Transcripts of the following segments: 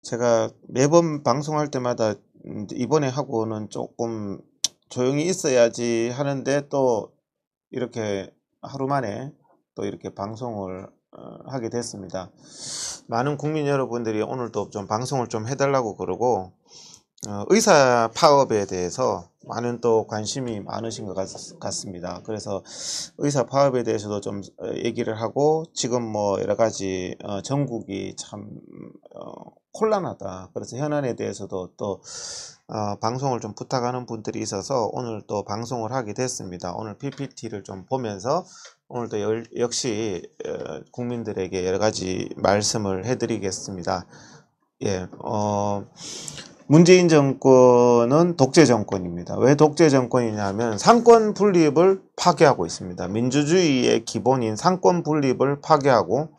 제가 매번 방송할 때마다 이번에 하고는 조금 조용히 있어야지 하는데 또 이렇게 하루 만에 또 이렇게 방송을 하게 됐습니다. 많은 국민 여러분들이 오늘도 좀 방송을 좀 해달라고 그러고 의사 파업에 대해서 많은 또 관심이 많으신 것 같습니다. 그래서 의사 파업에 대해서도 좀 얘기를 하고, 지금 뭐 여러 가지 전국이 참 혼란하다. 그래서 현안에 대해서도 또 방송을 좀 부탁하는 분들이 있어서 오늘 또 방송을 하게 됐습니다. 오늘 PPT를 좀 보면서 오늘도 역시 국민들에게 여러 가지 말씀을 해드리겠습니다. 예, 문재인 정권은 독재 정권입니다. 왜 독재 정권이냐면 상권 분립을 파괴하고 있습니다. 민주주의의 기본인 상권 분립을 파괴하고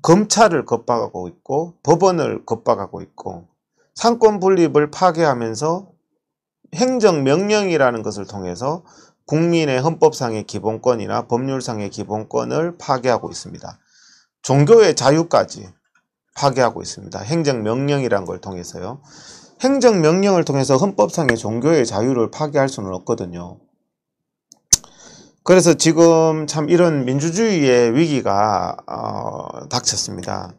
검찰을 겁박하고 있고 법원을 겁박하고 있고, 상권 분립을 파괴하면서 행정명령이라는 것을 통해서 국민의 헌법상의 기본권이나 법률상의 기본권을 파괴하고 있습니다. 종교의 자유까지 파괴하고 있습니다. 행정명령이라는 걸 통해서요. 행정명령을 통해서 헌법상의 종교의 자유를 파괴할 수는 없거든요. 그래서 지금 참 이런 민주주의의 위기가 닥쳤습니다.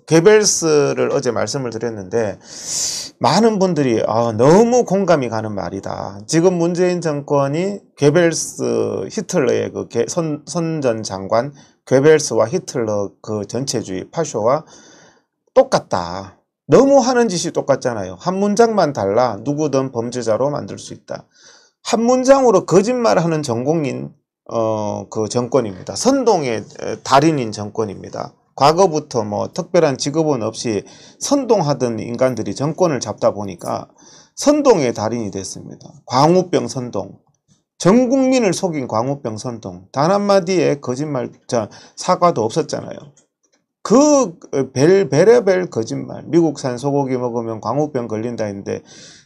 괴벨스를 어제 말씀을 드렸는데 많은 분들이 너무 공감이 가는 말이다. 지금 문재인 정권이 괴벨스, 히틀러의 그 선전 장관 괴벨스와 히틀러 그 전체주의 파쇼와 똑같다. 너무 하는 짓이 똑같잖아요. 한 문장만 달라 누구든 범죄자로 만들 수 있다. 한 문장으로 거짓말하는 전공인 그 정권입니다. 선동의 달인인 정권입니다. 과거부터 뭐 특별한 직업은 없이 선동하던 인간들이 정권을 잡다 보니까 선동의 달인이 됐습니다. 광우병 선동, 전 국민을 속인 광우병 선동, 단 한마디의 거짓말, 사과도 없었잖아요. 그 별의별 거짓말, 미국산 소고기 먹으면 광우병 걸린다 했는데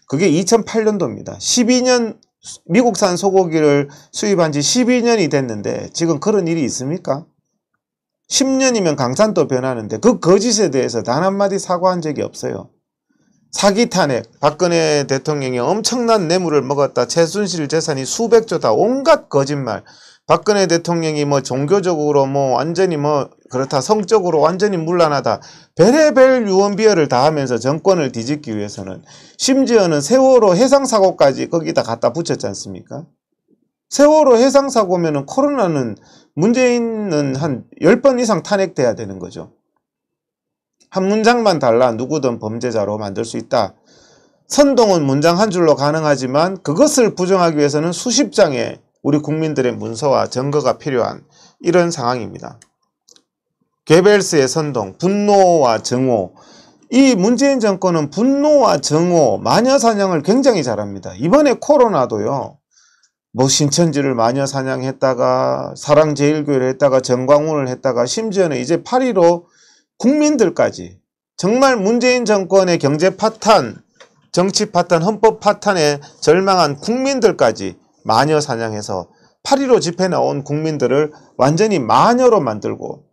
그게 2008년도입니다. 12년 미국산 소고기를 수입한 지 12년이 됐는데 지금 그런 일이 있습니까? 10년이면 강산도 변하는데 그 거짓에 대해서 단 한마디 사과한 적이 없어요. 사기 탄핵, 박근혜 대통령이 엄청난 뇌물을 먹었다, 최순실 재산이 수백조다, 온갖 거짓말. 박근혜 대통령이 뭐 종교적으로 뭐 완전히 뭐 그렇다, 성적으로 완전히 문란하다, 별의별 유언비어를 다 하면서 정권을 뒤집기 위해서는 심지어는 세월호 해상사고까지 거기다 갖다 붙였지 않습니까? 세월호 해상사고면은 코로나는 문재인은 한 10번 이상 탄핵돼야 되는 거죠. 한 문장만 달라 누구든 범죄자로 만들 수 있다. 선동은 문장 한 줄로 가능하지만 그것을 부정하기 위해서는 수십 장의 우리 국민들의 문서와 증거가 필요한 이런 상황입니다. 괴벨스의 선동, 분노와 정오. 이 문재인 정권은 분노와 정오, 마녀사냥을 굉장히 잘합니다. 이번에 코로나도요, 뭐 신천지를 마녀 사냥했다가 사랑제일교회를 했다가 정광훈을 했다가 심지어는 이제 8.15 국민들까지, 정말 문재인 정권의 경제 파탄, 정치 파탄, 헌법 파탄에 절망한 국민들까지 마녀 사냥해서 8.15 집회 나온 국민들을 완전히 마녀로 만들고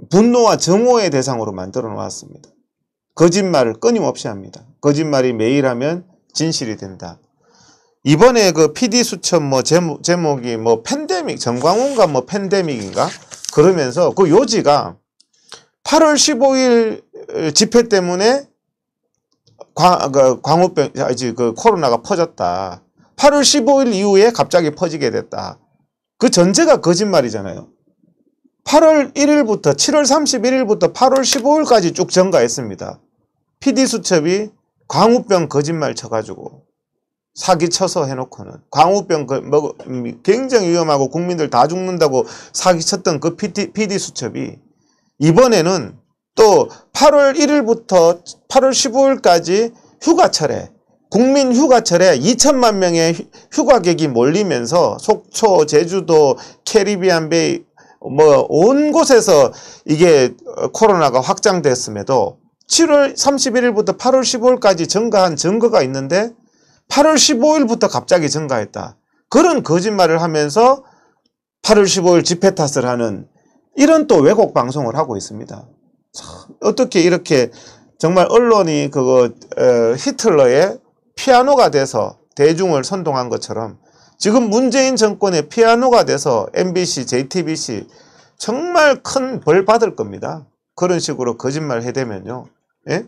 분노와 정오의 대상으로 만들어 놓았습니다. 거짓말을 끊임없이 합니다. 거짓말이 매일 하면 진실이 된다. 이번에 그 PD 수첩 뭐 제목이 뭐 팬데믹, 정광훈가 뭐 팬데믹인가 그러면서 그 요지가 8월 15일 집회 때문에 광우병, 그 코로나가 퍼졌다. 8월 15일 이후에 갑자기 퍼지게 됐다. 그 전제가 거짓말이잖아요. 8월 1일부터 7월 31일부터 8월 15일까지 쭉 전가했습니다. PD수첩이 광우병 거짓말 쳐가지고 사기 쳐서 해놓고는 광우병 굉장히 위험하고 국민들 다 죽는다고 사기 쳤던 그 PD수첩이 이번에는 또 8월 1일부터 8월 15일까지 휴가철에, 국민 휴가철에 2천만 명의 휴가객이 몰리면서 속초, 제주도, 캐리비안 베이 뭐 온 곳에서 이게 코로나가 확장됐음에도 7월 31일부터 8월 15일까지 증가한 증거가 있는데 8월 15일부터 갑자기 증가했다. 그런 거짓말을 하면서 8월 15일 집회 탓을 하는 이런 또 왜곡 방송을 하고 있습니다. 어떻게 이렇게 정말 언론이 그거 히틀러의 피아노가 돼서 대중을 선동한 것처럼 지금 문재인 정권의 피아노가 돼서 MBC, JTBC 정말 큰 벌 받을 겁니다. 그런 식으로 거짓말 해대면요. 예?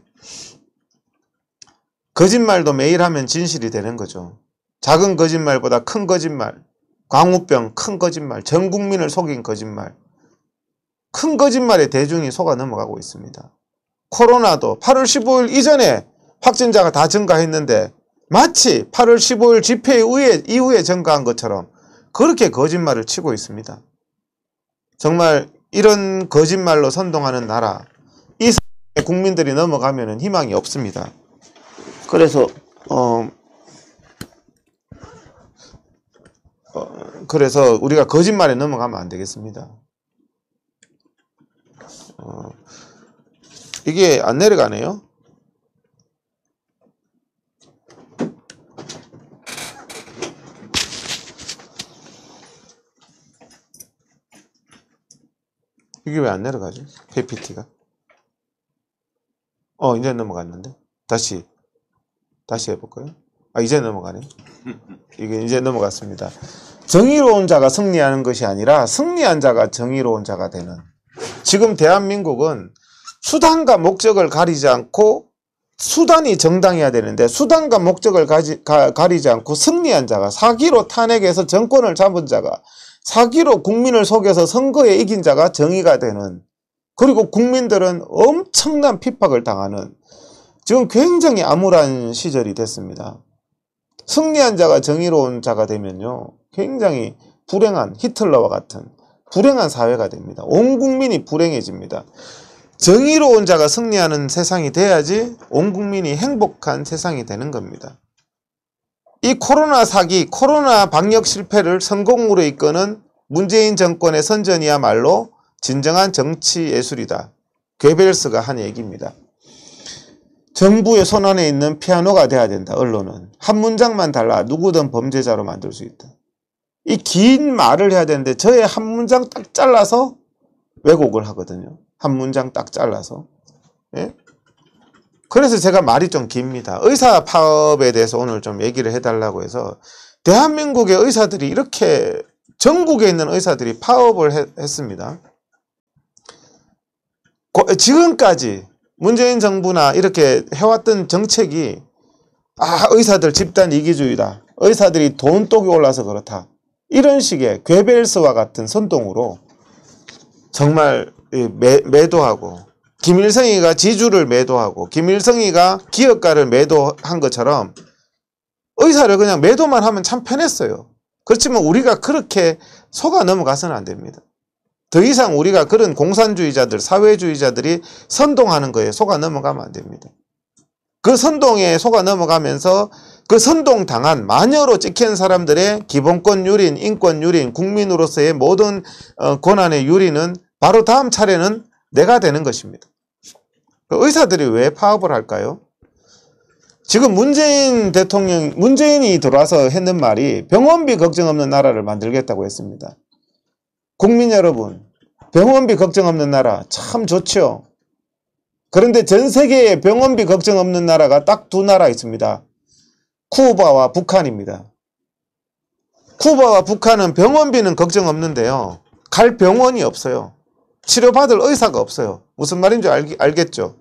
거짓말도 매일 하면 진실이 되는 거죠. 작은 거짓말보다 큰 거짓말, 광우병 큰 거짓말, 전 국민을 속인 거짓말, 큰 거짓말에 대중이 속아 넘어가고 있습니다. 코로나도 8월 15일 이전에 확진자가 다 증가했는데 마치 8월 15일 집회 이후에 증가한 것처럼 그렇게 거짓말을 치고 있습니다. 정말 이런 거짓말로 선동하는 나라, 이 국민들이 넘어가면 희망이 없습니다. 그래서 그래서 우리가 거짓말에 넘어가면 안 되겠습니다. 이게 안 내려가네요. 이게 왜 안 내려가지? PPT가. 이제 넘어갔는데. 다시 해볼까요? 이제 넘어가네. 이게 이제 넘어갔습니다. 정의로운 자가 승리하는 것이 아니라 승리한 자가 정의로운 자가 되는. 지금 대한민국은 수단과 목적을 가리지 않고 수단이 정당해야 되는데 수단과 목적을 가리지 않고 승리한 자가 사기로 탄핵해서 정권을 잡은 자가 사기로 국민을 속여서 선거에 이긴 자가 정의가 되는 그리고 국민들은 엄청난 핍박을 당하는 지금 굉장히 암울한 시절이 됐습니다. 승리한 자가 정의로운 자가 되면요. 굉장히 불행한 히틀러와 같은 불행한 사회가 됩니다. 온 국민이 불행해집니다. 정의로운 자가 승리하는 세상이 돼야지 온 국민이 행복한 세상이 되는 겁니다. 이 코로나 사기, 코로나 방역 실패를 성공으로 이끄는 문재인 정권의 선전이야말로 진정한 정치 예술이다. 괴벨스가 한 얘기입니다. 정부의 손안에 있는 피아노가 돼야 된다. 언론은. 한 문장만 달라 누구든 범죄자로 만들 수 있다. 이 긴 말을 해야 되는데 저의 한 문장 딱 잘라서 왜곡을 하거든요. 한 문장 딱 잘라서. 예? 그래서 제가 말이 좀 깁니다. 의사 파업에 대해서 오늘 좀 얘기를 해달라고 해서 대한민국의 의사들이 이렇게 전국에 있는 의사들이 파업을 했습니다. 지금까지 문재인 정부나 이렇게 해왔던 정책이 의사들 집단 이기주의다. 의사들이 돈독이 올라서 그렇다. 이런 식의 괴벨스와 같은 선동으로 정말 매도하고 김일성이가 지주를 매도하고 김일성이가 기업가를 매도한 것처럼 의사를 그냥 매도만 하면 참 편했어요. 그렇지만 우리가 그렇게 속아 넘어가서는 안 됩니다. 더 이상 우리가 그런 공산주의자들, 사회주의자들이 선동하는 거에 속아 넘어가면 안 됩니다. 그 선동에 속아 넘어가면서 그 선동당한 마녀로 찍힌 사람들의 기본권 유린, 인권 유린, 국민으로서의 모든 권한의 유린은 바로 다음 차례는 내가 되는 것입니다. 의사들이 왜 파업을 할까요? 지금 문재인 대통령, 문재인이 들어와서 했는 말이 병원비 걱정 없는 나라를 만들겠다고 했습니다. 국민 여러분, 병원비 걱정 없는 나라 참 좋죠. 그런데 전 세계에 병원비 걱정 없는 나라가 딱 두 나라 있습니다. 쿠바와 북한입니다. 쿠바와 북한은 병원비는 걱정 없는데요. 갈 병원이 없어요. 치료받을 의사가 없어요. 무슨 말인지 알겠죠?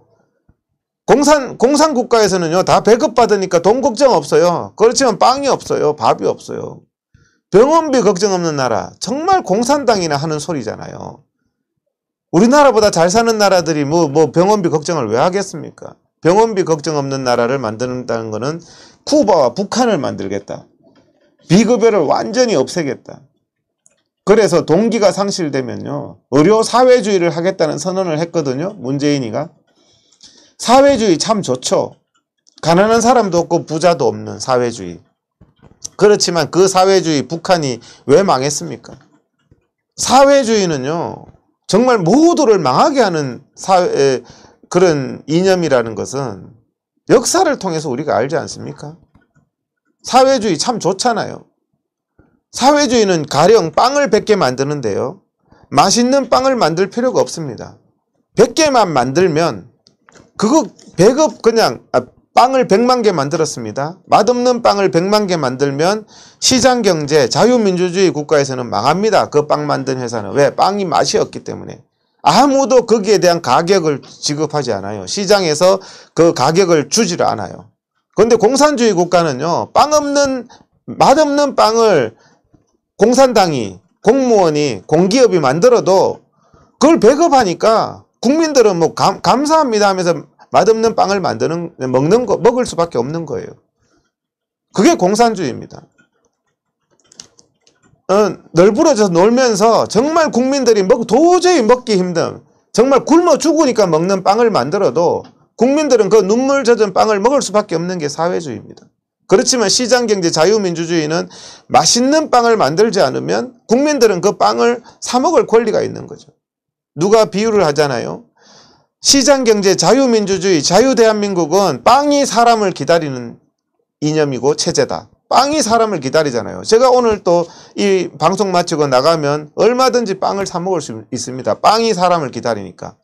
공산국가에서는요, 다 배급받으니까 돈 걱정 없어요. 그렇지만 빵이 없어요. 밥이 없어요. 병원비 걱정 없는 나라, 정말 공산당이나 하는 소리잖아요. 우리나라보다 잘 사는 나라들이 뭐 병원비 걱정을 왜 하겠습니까? 병원비 걱정 없는 나라를 만든다는 것은 쿠바와 북한을 만들겠다. 비급여를 완전히 없애겠다. 그래서 동기가 상실되면요, 의료 사회주의를 하겠다는 선언을 했거든요. 문재인이가. 사회주의 참 좋죠. 가난한 사람도 없고 부자도 없는 사회주의. 그렇지만 그 사회주의 북한이 왜 망했습니까? 사회주의는요, 정말 모두를 망하게 하는 그런 이념이라는 것은 역사를 통해서 우리가 알지 않습니까? 사회주의 참 좋잖아요. 사회주의는 가령 빵을 100개 만드는데요, 맛있는 빵을 만들 필요가 없습니다. 100개만 만들면 그거 배급 그냥 빵을 100만 개 만들었습니다. 맛없는 빵을 100만 개 만들면 시장경제 자유민주주의 국가에서는 망합니다. 그 빵 만든 회사는. 왜? 빵이 맛이 없기 때문에. 아무도 거기에 대한 가격을 지급하지 않아요. 시장에서 그 가격을 주지를 않아요. 그런데 공산주의 국가는요. 맛없는 빵을 공산당이, 공무원이, 공기업이 만들어도 그걸 배급하니까 국민들은 뭐 감사합니다 하면서 맛없는 빵을 먹을 수밖에 없는 거예요. 그게 공산주의입니다. 널브러져서 놀면서 정말 국민들이 도저히 먹기 힘든, 정말 굶어 죽으니까 먹는 빵을 만들어도 국민들은 그 눈물 젖은 빵을 먹을 수밖에 없는 게 사회주의입니다. 그렇지만 시장경제 자유민주주의는 맛있는 빵을 만들지 않으면 국민들은 그 빵을 사 먹을 권리가 있는 거죠. 누가 비유를 하잖아요. 시장경제 자유민주주의 자유대한민국은 빵이 사람을 기다리는 이념이고 체제다. 빵이 사람을 기다리잖아요. 제가 오늘 또 이 방송 마치고 나가면 얼마든지 빵을 사 먹을 수 있습니다. 빵이 사람을 기다리니까.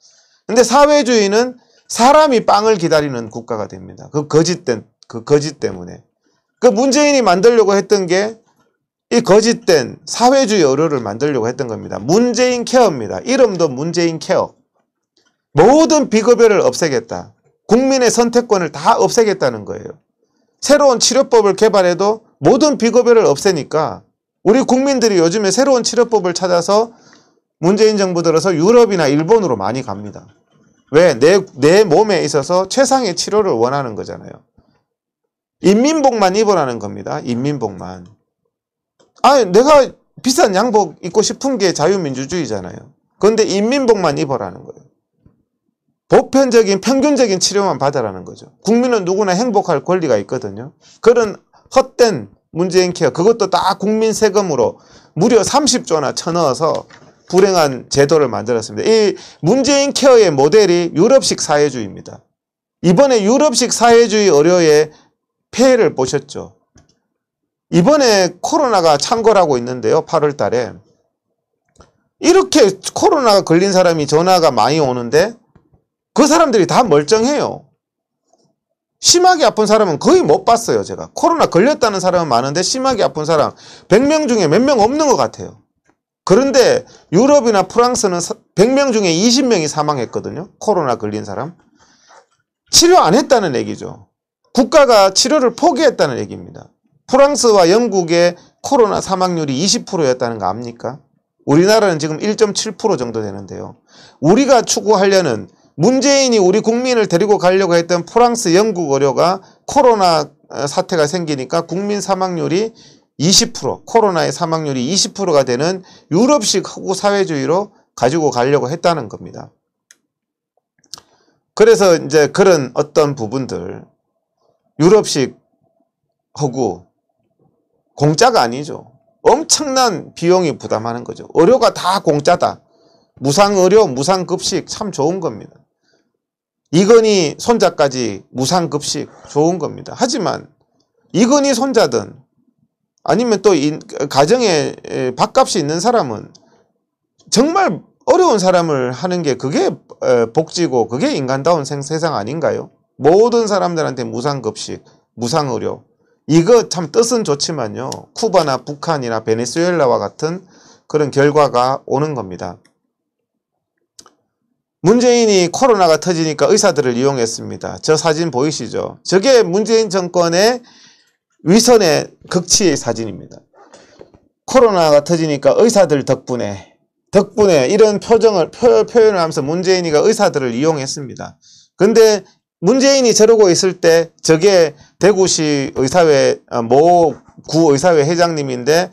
근데 사회주의는 사람이 빵을 기다리는 국가가 됩니다. 그 거짓 때문에. 그 문재인이 만들려고 했던 게 이 거짓된 사회주의 의료를 만들려고 했던 겁니다. 문재인 케어입니다. 이름도 문재인 케어. 모든 비급여를 없애겠다. 국민의 선택권을 다 없애겠다는 거예요. 새로운 치료법을 개발해도 모든 비급여를 없애니까 우리 국민들이 요즘에 새로운 치료법을 찾아서 문재인 정부 들어서 유럽이나 일본으로 많이 갑니다. 왜? 내 몸에 있어서 최상의 치료를 원하는 거잖아요. 인민복만 입으라는 겁니다. 인민복만. 내가 비싼 양복 입고 싶은 게 자유민주주의잖아요. 그런데 인민복만 입으라는 거예요. 보편적인 평균적인 치료만 받으라는 거죠. 국민은 누구나 행복할 권리가 있거든요. 그런 헛된 문재인 케어, 그것도 다 국민 세금으로 무려 30조나 쳐넣어서 불행한 제도를 만들었습니다. 이 문재인 케어의 모델이 유럽식 사회주의입니다. 이번에 유럽식 사회주의 의료의 폐해를 보셨죠. 이번에 코로나가 창궐하고 있는데요. 8월 달에. 이렇게 코로나가 걸린 사람이 전화가 많이 오는데 그 사람들이 다 멀쩡해요. 심하게 아픈 사람은 거의 못 봤어요. 제가. 코로나 걸렸다는 사람은 많은데 심하게 아픈 사람 100명 중에 몇 명 없는 것 같아요. 그런데 유럽이나 프랑스는 100명 중에 20명이 사망했거든요. 코로나 걸린 사람. 치료 안 했다는 얘기죠. 국가가 치료를 포기했다는 얘기입니다. 프랑스와 영국의 코로나 사망률이 20%였다는 거 압니까? 우리나라는 지금 1.7% 정도 되는데요. 우리가 추구하려는 문재인이 우리 국민을 데리고 가려고 했던 프랑스, 영국 의료가 코로나 사태가 생기니까 국민 사망률이 20%, 코로나의 사망률이 20%가 되는 유럽식 허구 사회주의로 가지고 가려고 했다는 겁니다. 그래서 이제 그런 어떤 부분들, 유럽식 허구, 공짜가 아니죠. 엄청난 비용이 부담하는 거죠. 의료가 다 공짜다. 무상의료, 무상급식 참 좋은 겁니다. 이건희 손자까지 무상급식 좋은 겁니다. 하지만 이건희 손자든 아니면 또 가정에 밥값이 있는 사람은 정말 어려운 사람을 하는 게 그게 복지고 그게 인간다운 세상 아닌가요? 모든 사람들한테 무상급식, 무상의료. 이거 참 뜻은 좋지만요. 쿠바나 북한이나 베네수엘라와 같은 그런 결과가 오는 겁니다. 문재인이 코로나가 터지니까 의사들을 이용했습니다. 저 사진 보이시죠? 저게 문재인 정권의 위선의 극치의 사진입니다. 코로나가 터지니까 의사들 덕분에 이런 표현을 하면서 문재인이가 의사들을 이용했습니다. 근데 문재인이 저러고 있을 때 저게 대구시 의사회 모 구의사회 회장님인데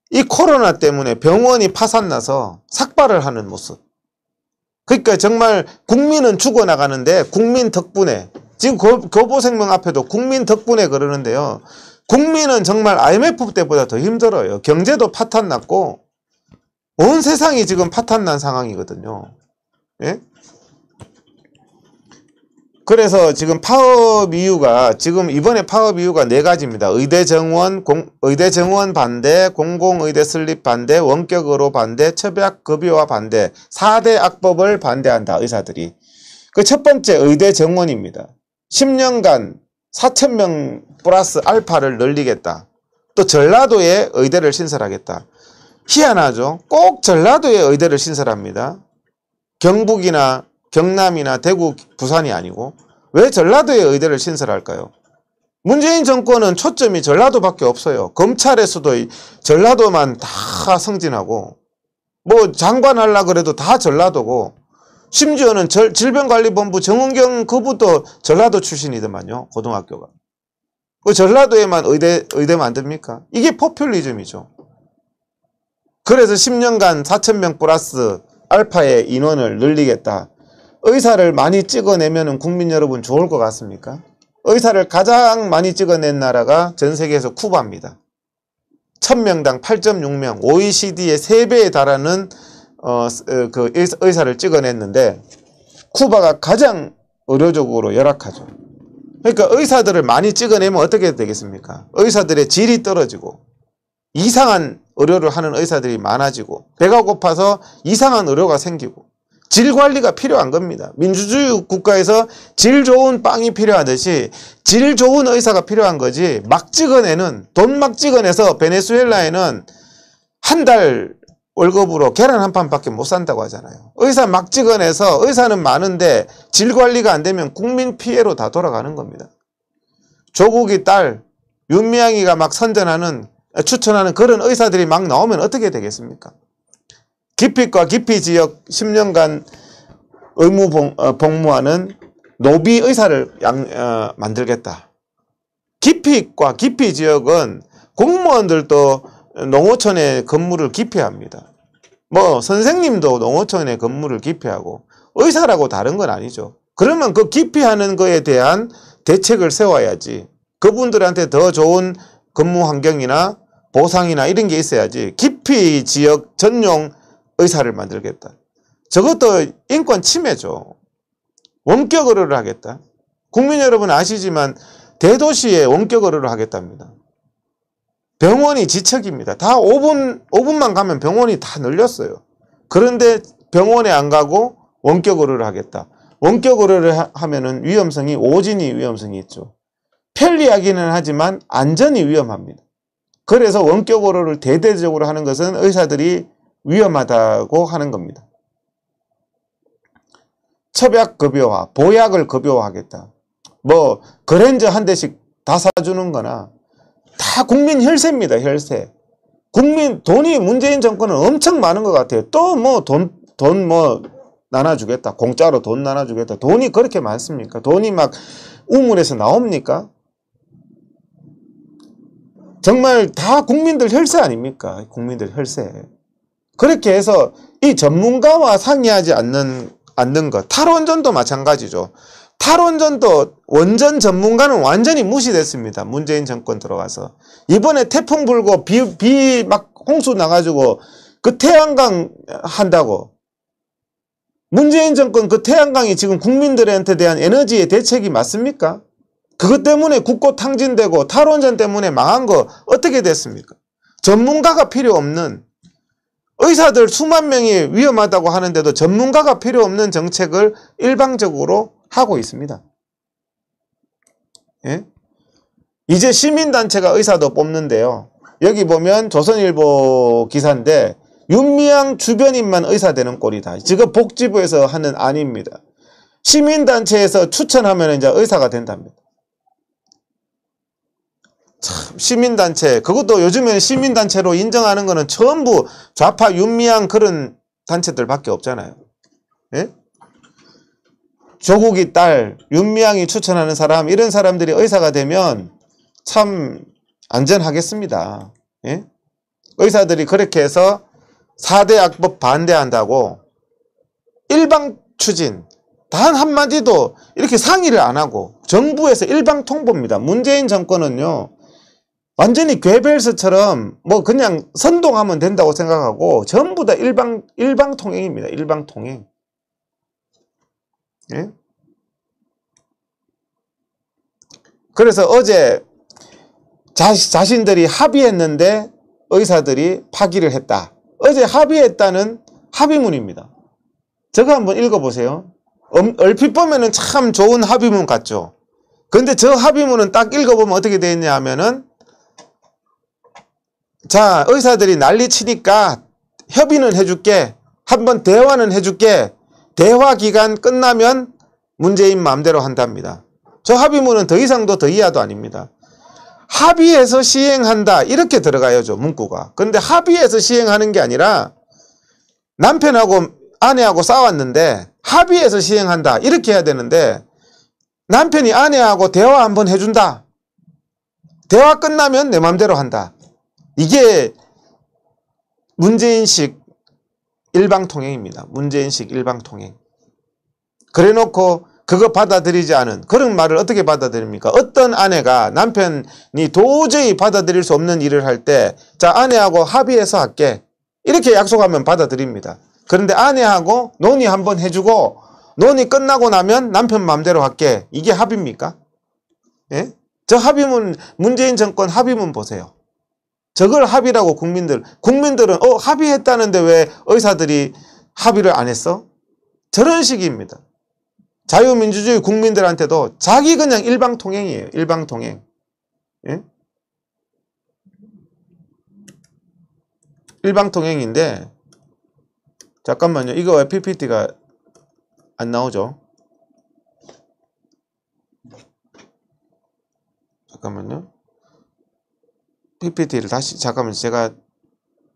이 코로나 때문에 병원이 파산나서 삭발을 하는 모습. 그러니까 정말 국민은 죽어나가는데 국민 덕분에 지금 교보생명 앞에도 국민 덕분에 그러는데요. 국민은 정말 IMF 때보다 더 힘들어요. 경제도 파탄났고 온 세상이 지금 파탄난 상황이거든요. 예? 그래서 지금 파업 이유가 이번에 파업 이유가 4가지입니다. 의대 정원 반대, 공공의대 설립 반대, 원격으로 반대, 처약급여와 반대, 4대 악법을 반대한다. 의사들이. 그 첫 번째 의대 정원입니다. 10년간 4,000명 플러스 알파를 늘리겠다. 또 전라도에 의대를 신설하겠다. 희한하죠. 꼭 전라도에 의대를 신설합니다. 경북이나 경남이나 대구, 부산이 아니고 왜 전라도에 의대를 신설할까요? 문재인 정권은 초점이 전라도밖에 없어요. 검찰에서도 전라도만 다 승진하고 뭐 장관 하려고 그래도 다 전라도고 심지어는 질병관리본부 정은경 그분도 전라도 출신이더만요. 고등학교가. 그 전라도에만 의대 만듭니까? 이게 포퓰리즘이죠. 그래서 10년간 4,000명 플러스 알파의 인원을 늘리겠다. 의사를 많이 찍어내면 국민 여러분 좋을 것 같습니까? 의사를 가장 많이 찍어낸 나라가 전 세계에서 쿠바입니다. 1000명당 8.6명, OECD의 3배에 달하는 그 의사를 찍어냈는데 쿠바가 가장 의료적으로 열악하죠. 그러니까 의사들을 많이 찍어내면 어떻게 되겠습니까? 의사들의 질이 떨어지고 이상한 의료를 하는 의사들이 많아지고 배가 고파서 이상한 의료가 생기고 질 관리가 필요한 겁니다. 민주주의 국가에서 질 좋은 빵이 필요하듯이 질 좋은 의사가 필요한 거지 막 찍어내는 돈 막 찍어내서 베네수엘라에는 한 달 월급으로 계란 한 판밖에 못 산다고 하잖아요. 의사 막 찍어내서 의사는 많은데 질 관리가 안 되면 국민 피해로 다 돌아가는 겁니다. 조국이 딸 윤미향이가 막 추천하는 그런 의사들이 막 나오면 어떻게 되겠습니까? 기피과 기피지역 10년간 의무 복무하는 노비 의사를 만들겠다. 기피과 기피지역은 공무원들도 농어촌에 근무를 기피합니다. 뭐 선생님도 농어촌에 근무를 기피하고 의사라고 다른 건 아니죠. 그러면 그 기피하는 거에 대한 대책을 세워야지. 그분들한테 더 좋은 근무 환경이나 보상이나 이런 게 있어야지. 기피 지역 전용 의사를 만들겠다. 저것도 인권 침해죠. 원격 의료를 하겠다. 국민 여러분 아시지만 대도시에 원격 의료를 하겠답니다. 병원이 지척입니다. 다 5분만 가면 병원이 다 늘렸어요. 그런데 병원에 안 가고 원격 의료를 하겠다. 원격 의료를 하면은 위험성이 오진이 위험성이 있죠. 편리하기는 하지만 안전이 위험합니다. 그래서 원격 의료를 대대적으로 하는 것은 의사들이 위험하다고 하는 겁니다. 첩약급여화, 보약을 급여화하겠다. 뭐 그랜저 한 대씩 다 사주는 거나 다 국민 혈세입니다. 혈세. 국민 돈이 문재인 정권은 엄청 많은 것 같아요. 또 뭐 돈 뭐 나눠주겠다. 공짜로 돈 나눠주겠다. 돈이 그렇게 많습니까? 돈이 막 우물에서 나옵니까? 정말 다 국민들 혈세 아닙니까? 국민들 혈세. 그렇게 해서 이 전문가와 상의하지 않는 것. 탈원전도 마찬가지죠. 탈원전도 원전 전문가는 완전히 무시됐습니다. 문재인 정권 들어가서. 이번에 태풍 불고 비 막 홍수 나가지고 그 태양광 한다고. 문재인 정권 그 태양광이 지금 국민들한테 대한 에너지의 대책이 맞습니까? 그것 때문에 국고 탕진되고 탈원전 때문에 망한 거 어떻게 됐습니까? 전문가가 필요 없는 의사들 수만 명이 위험하다고 하는데도 전문가가 필요 없는 정책을 일방적으로 하고 있습니다. 예? 이제 시민단체가 의사도 뽑는데요. 여기 보면 조선일보 기사인데 윤미향 주변인만 의사 되는 꼴이다. 지금 복지부에서 하는 안입니다. 시민단체에서 추천하면 이제 의사가 된답니다. 참 시민단체 그것도 요즘에는 시민단체로 인정하는 거는 전부 좌파 윤미향 그런 단체들밖에 없잖아요. 예? 조국이 딸 윤미향이 추천하는 사람 이런 사람들이 의사가 되면 참 안전하겠습니다. 예? 의사들이 그렇게 해서 4대 악법 반대한다고 일방 추진 단 한마디도 이렇게 상의를 안 하고 정부에서 일방 통보입니다. 문재인 정권은요 완전히 괴벨스처럼 뭐 그냥 선동하면 된다고 생각하고 전부 다 일방 통행입니다. 일방 통행. 예? 그래서 어제 자신들이 합의했는데 의사들이 파기를 했다. 어제 합의했다는 합의문입니다. 저거 한번 읽어보세요. 얼핏 보면은 참 좋은 합의문 같죠. 근데 저 합의문은 딱 읽어보면 어떻게 되어 있냐 하면은, 자, 의사들이 난리 치니까 협의는 해줄게. 한번 대화는 해줄게. 대화 기간 끝나면 문재인 마음대로 한답니다. 저 합의문은 더 이상도 더 이하도 아닙니다. 합의해서 시행한다 이렇게 들어가야죠, 문구가. 그런데 합의해서 시행하는 게 아니라 남편하고 아내하고 싸웠는데 합의해서 시행한다 이렇게 해야 되는데, 남편이 아내하고 대화 한번 해준다. 대화 끝나면 내 맘대로 한다. 이게 문재인식 일방통행입니다. 문재인식 일방통행. 그래놓고 그거 받아들이지 않은 그런 말을 어떻게 받아들입니까? 어떤 아내가 남편이 도저히 받아들일 수 없는 일을 할 때, 자, 아내하고 합의해서 할게 이렇게 약속하면 받아들입니다. 그런데 아내하고 논의 한번 해주고 논의 끝나고 나면 남편 마음대로 할게, 이게 합의입니까? 예? 저 합의문, 문재인 정권 합의문 보세요. 저걸 합의라고 국민들은 합의했다는데 왜 의사들이 합의를 안 했어? 저런 식입니다. 자유민주주의 국민들한테도 자기 그냥 일방통행이에요. 일방통행. 예? 일방통행인데, 잠깐만요. 이거 왜 PPT가 안 나오죠? 잠깐만요. PPT를 잠깐만, 제가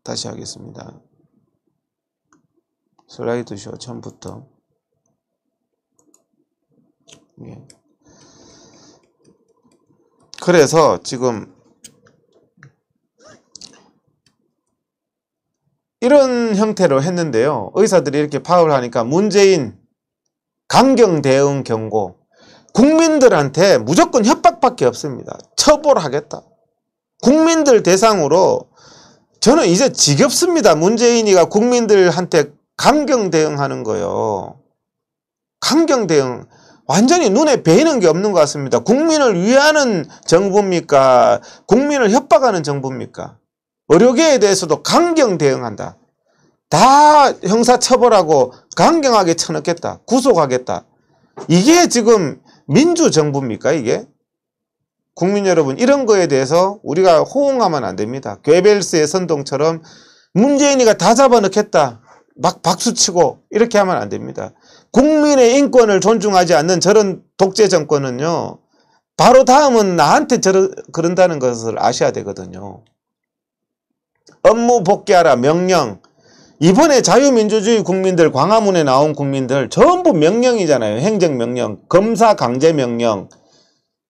다시 하겠습니다. 슬라이드 쇼 처음부터. 예. 그래서 지금 이런 형태로 했는데요. 의사들이 이렇게 파업을 하니까 문재인 강경 대응 경고. 국민들한테 무조건 협박밖에 없습니다. 처벌하겠다. 국민들 대상으로. 저는 이제 지겹습니다. 문재인이가 국민들한테 강경 대응하는 거요. 강경 대응. 완전히 눈에 베이는 게 없는 것 같습니다. 국민을 위하는 정부입니까? 국민을 협박하는 정부입니까? 의료계에 대해서도 강경 대응한다. 다 형사처벌하고 강경하게 쳐넣겠다. 구속하겠다. 이게 지금 민주정부입니까, 이게? 국민 여러분, 이런 거에 대해서 우리가 호응하면 안 됩니다. 괴벨스의 선동처럼 문재인이가 다 잡아넣겠다. 막 박수치고 이렇게 하면 안 됩니다. 국민의 인권을 존중하지 않는 저런 독재 정권은요, 바로 다음은 나한테 그런다는 것을 아셔야 되거든요. 업무 복귀하라 명령. 이번에 자유민주주의 국민들, 광화문에 나온 국민들 전부 명령이잖아요. 행정명령, 검사 강제명령,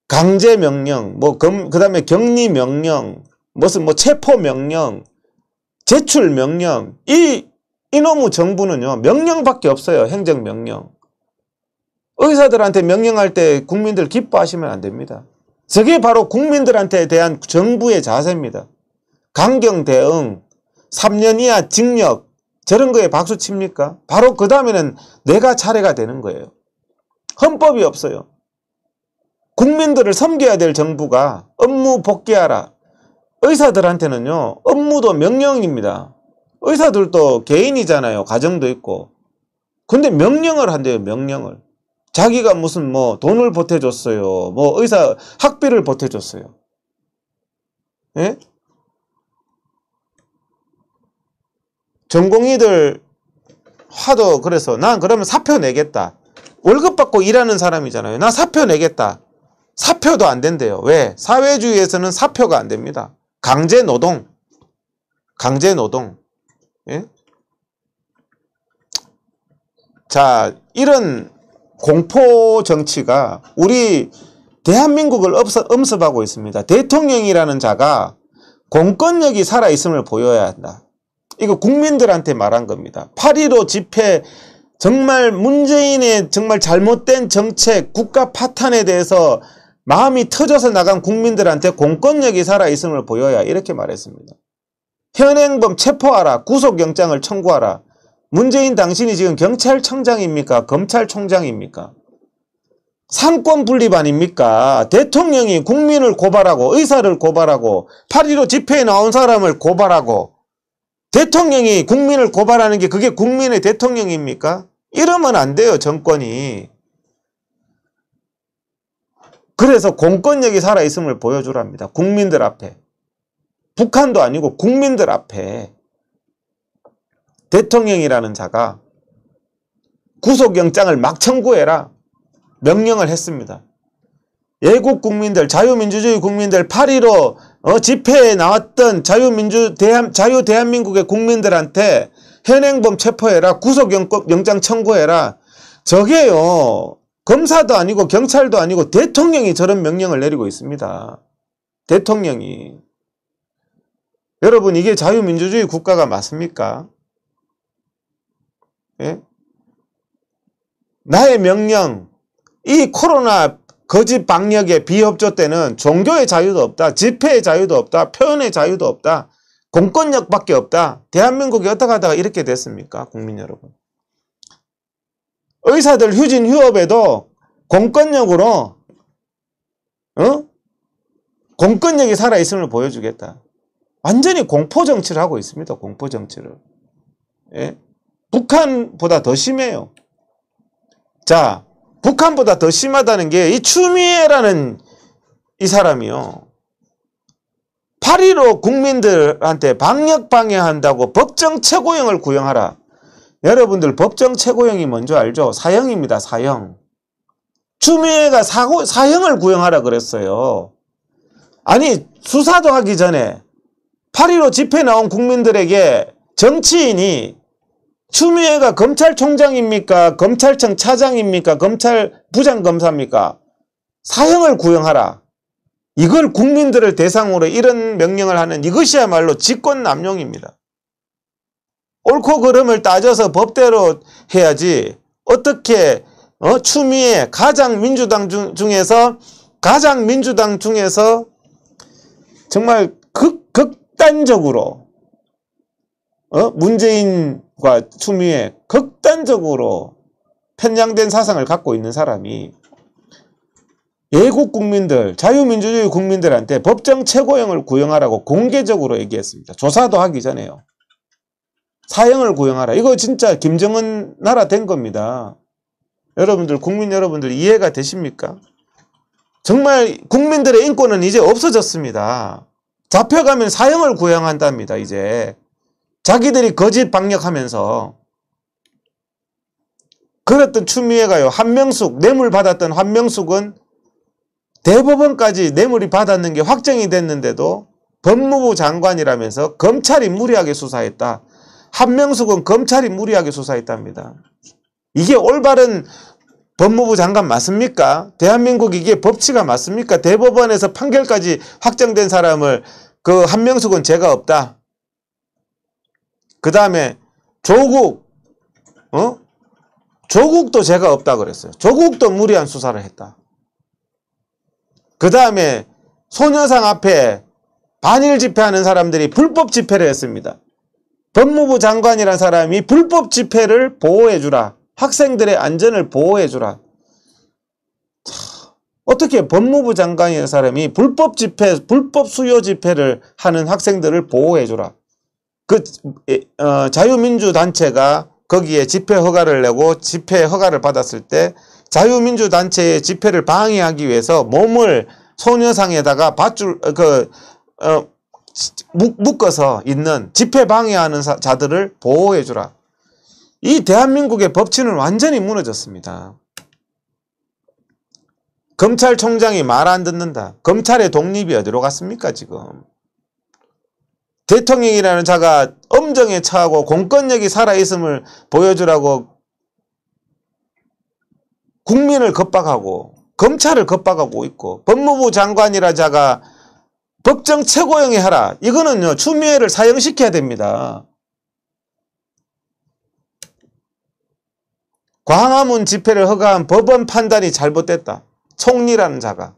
강제명령, 그 다음에 격리명령, 무슨 체포명령, 제출명령. 이놈의 정부는요, 명령밖에 없어요. 행정명령. 의사들한테 명령할 때 국민들 기뻐하시면 안 됩니다. 저게 바로 국민들한테 대한 정부의 자세입니다. 강경 대응, 3년 이하 징역, 저런 거에 박수 칩니까? 바로 그 다음에는 내가 차례가 되는 거예요. 헌법이 없어요. 국민들을 섬겨야 될 정부가 업무 복귀하라. 의사들한테는요, 업무도 명령입니다. 의사들도 개인이잖아요. 가정도 있고. 근데 명령을 한대요. 명령을. 자기가 무슨 돈을 보태줬어요. 의사 학비를 보태줬어요. 예? 전공의들 하도 그래서 난 그러면 사표 내겠다. 월급 받고 일하는 사람이잖아요. 나 사표 내겠다. 사표도 안 된대요. 왜? 사회주의에서는 사표가 안 됩니다. 강제노동. 강제노동. 예? 자, 이런 공포 정치가 우리 대한민국을 엄습하고 있습니다. 대통령이라는 자가 공권력이 살아있음을 보여야 한다. 이거 국민들한테 말한 겁니다. 8.15 집회, 정말 문재인의 정말 잘못된 정책, 국가 파탄에 대해서 마음이 터져서 나간 국민들한테 공권력이 살아있음을 보여야, 이렇게 말했습니다. 현행범 체포하라. 구속영장을 청구하라. 문재인 당신이 지금 경찰청장입니까? 검찰총장입니까? 상권 분립 아닙니까? 대통령이 국민을 고발하고 의사를 고발하고 8.15 집회에 나온 사람을 고발하고 대통령이 국민을 고발하는 게 그게 국민의 대통령입니까? 이러면 안 돼요, 정권이. 그래서 공권력이 살아있음을 보여주랍니다. 국민들 앞에. 북한도 아니고 국민들 앞에 대통령이라는 자가 구속영장을 막 청구해라 명령을 했습니다. 애국 국민들, 자유민주주의 국민들 8.15 집회에 나왔던 자유 대한민국의 국민들한테 현행범 체포해라, 구속영장 청구해라. 저게요, 검사도 아니고 경찰도 아니고 대통령이 저런 명령을 내리고 있습니다. 대통령이. 여러분, 이게 자유민주주의 국가가 맞습니까? 예? 나의 명령, 이 코로나 거짓 방역의 비협조 때는 종교의 자유도 없다, 집회의 자유도 없다, 표현의 자유도 없다, 공권력밖에 없다. 대한민국이 어떻게 하다가 이렇게 됐습니까? 국민 여러분. 의사들 휴진 휴업에도 공권력으로 공권력이 살아있음을 보여주겠다. 완전히 공포정치를 하고 있습니다. 공포정치를. 예? 북한보다 더 심해요. 자, 북한보다 더 심하다는 게 이 추미애라는 이 사람이요, 8.15 국민들한테 방역 방해한다고 법정 최고형을 구형하라. 여러분들, 법정 최고형이 뭔지 알죠? 사형입니다. 사형. 추미애가 사형을 구형하라 그랬어요. 아니, 수사도 하기 전에 8.15 집회 나온 국민들에게 정치인이 추미애가 검찰총장입니까? 검찰청 차장입니까? 검찰 부장검사입니까? 사형을 구형하라. 이걸 국민들을 대상으로 이런 명령을 하는 이것이야말로 직권남용입니다. 옳고 그름을 따져서 법대로 해야지. 어떻게 추미애 가장 민주당 중에서 정말 극단적으로 문재인과 추미애 극단적으로 편향된 사상을 갖고 있는 사람이 애국 국민들, 자유민주주의 국민들한테 법정 최고형을 구형하라고 공개적으로 얘기했습니다. 조사도 하기 전에요. 사형을 구형하라. 이거 진짜 김정은 나라 된 겁니다. 여러분들, 국민 여러분들 이해가 되십니까? 정말 국민들의 인권은 이제 없어졌습니다. 잡혀가면 사형을 구형한답니다. 이제 자기들이 거짓 방역하면서. 그랬던 추미애가요, 한명숙, 뇌물 받았던 한명숙은 대법원까지 뇌물이 받았는 게 확정이 됐는데도 법무부 장관이라면서 검찰이 무리하게 수사했다. 한명숙은 검찰이 무리하게 수사했답니다. 이게 올바른 법무부 장관 맞습니까? 대한민국 이게 법치가 맞습니까? 대법원에서 판결까지 확정된 사람을 그 한명숙은 죄가 없다. 그 다음에 조국도 죄가 없다 그랬어요. 조국도 무리한 수사를 했다. 그 다음에 소녀상 앞에 반일 집회하는 사람들이 불법 집회를 했습니다. 법무부 장관이라는 사람이 불법 집회를 보호해주라. 학생들의 안전을 보호해주라. 어떻게 법무부 장관이라는 사람이 불법 수요 집회를 하는 학생들을 보호해주라. 자유민주단체가 거기에 집회 허가를 내고 집회 허가를 받았을 때 자유민주단체의 집회를 방해하기 위해서 몸을 소녀상에다가 묶어서 있는 집회 방해하는 자들을 보호해주라. 이 대한민국의 법치는 완전히 무너졌습니다. 검찰총장이 말 안 듣는다. 검찰의 독립이 어디로 갔습니까 지금? 대통령이라는 자가 엄정에 처하고 공권력이 살아있음을 보여주라고 국민을 겁박하고 검찰을 겁박하고 있고, 법무부 장관이라 자가 법정 최고형에 하라. 이거는요, 추미애를 사형시켜야 됩니다. 광화문 집회를 허가한 법원 판단이 잘못됐다. 총리라는 자가.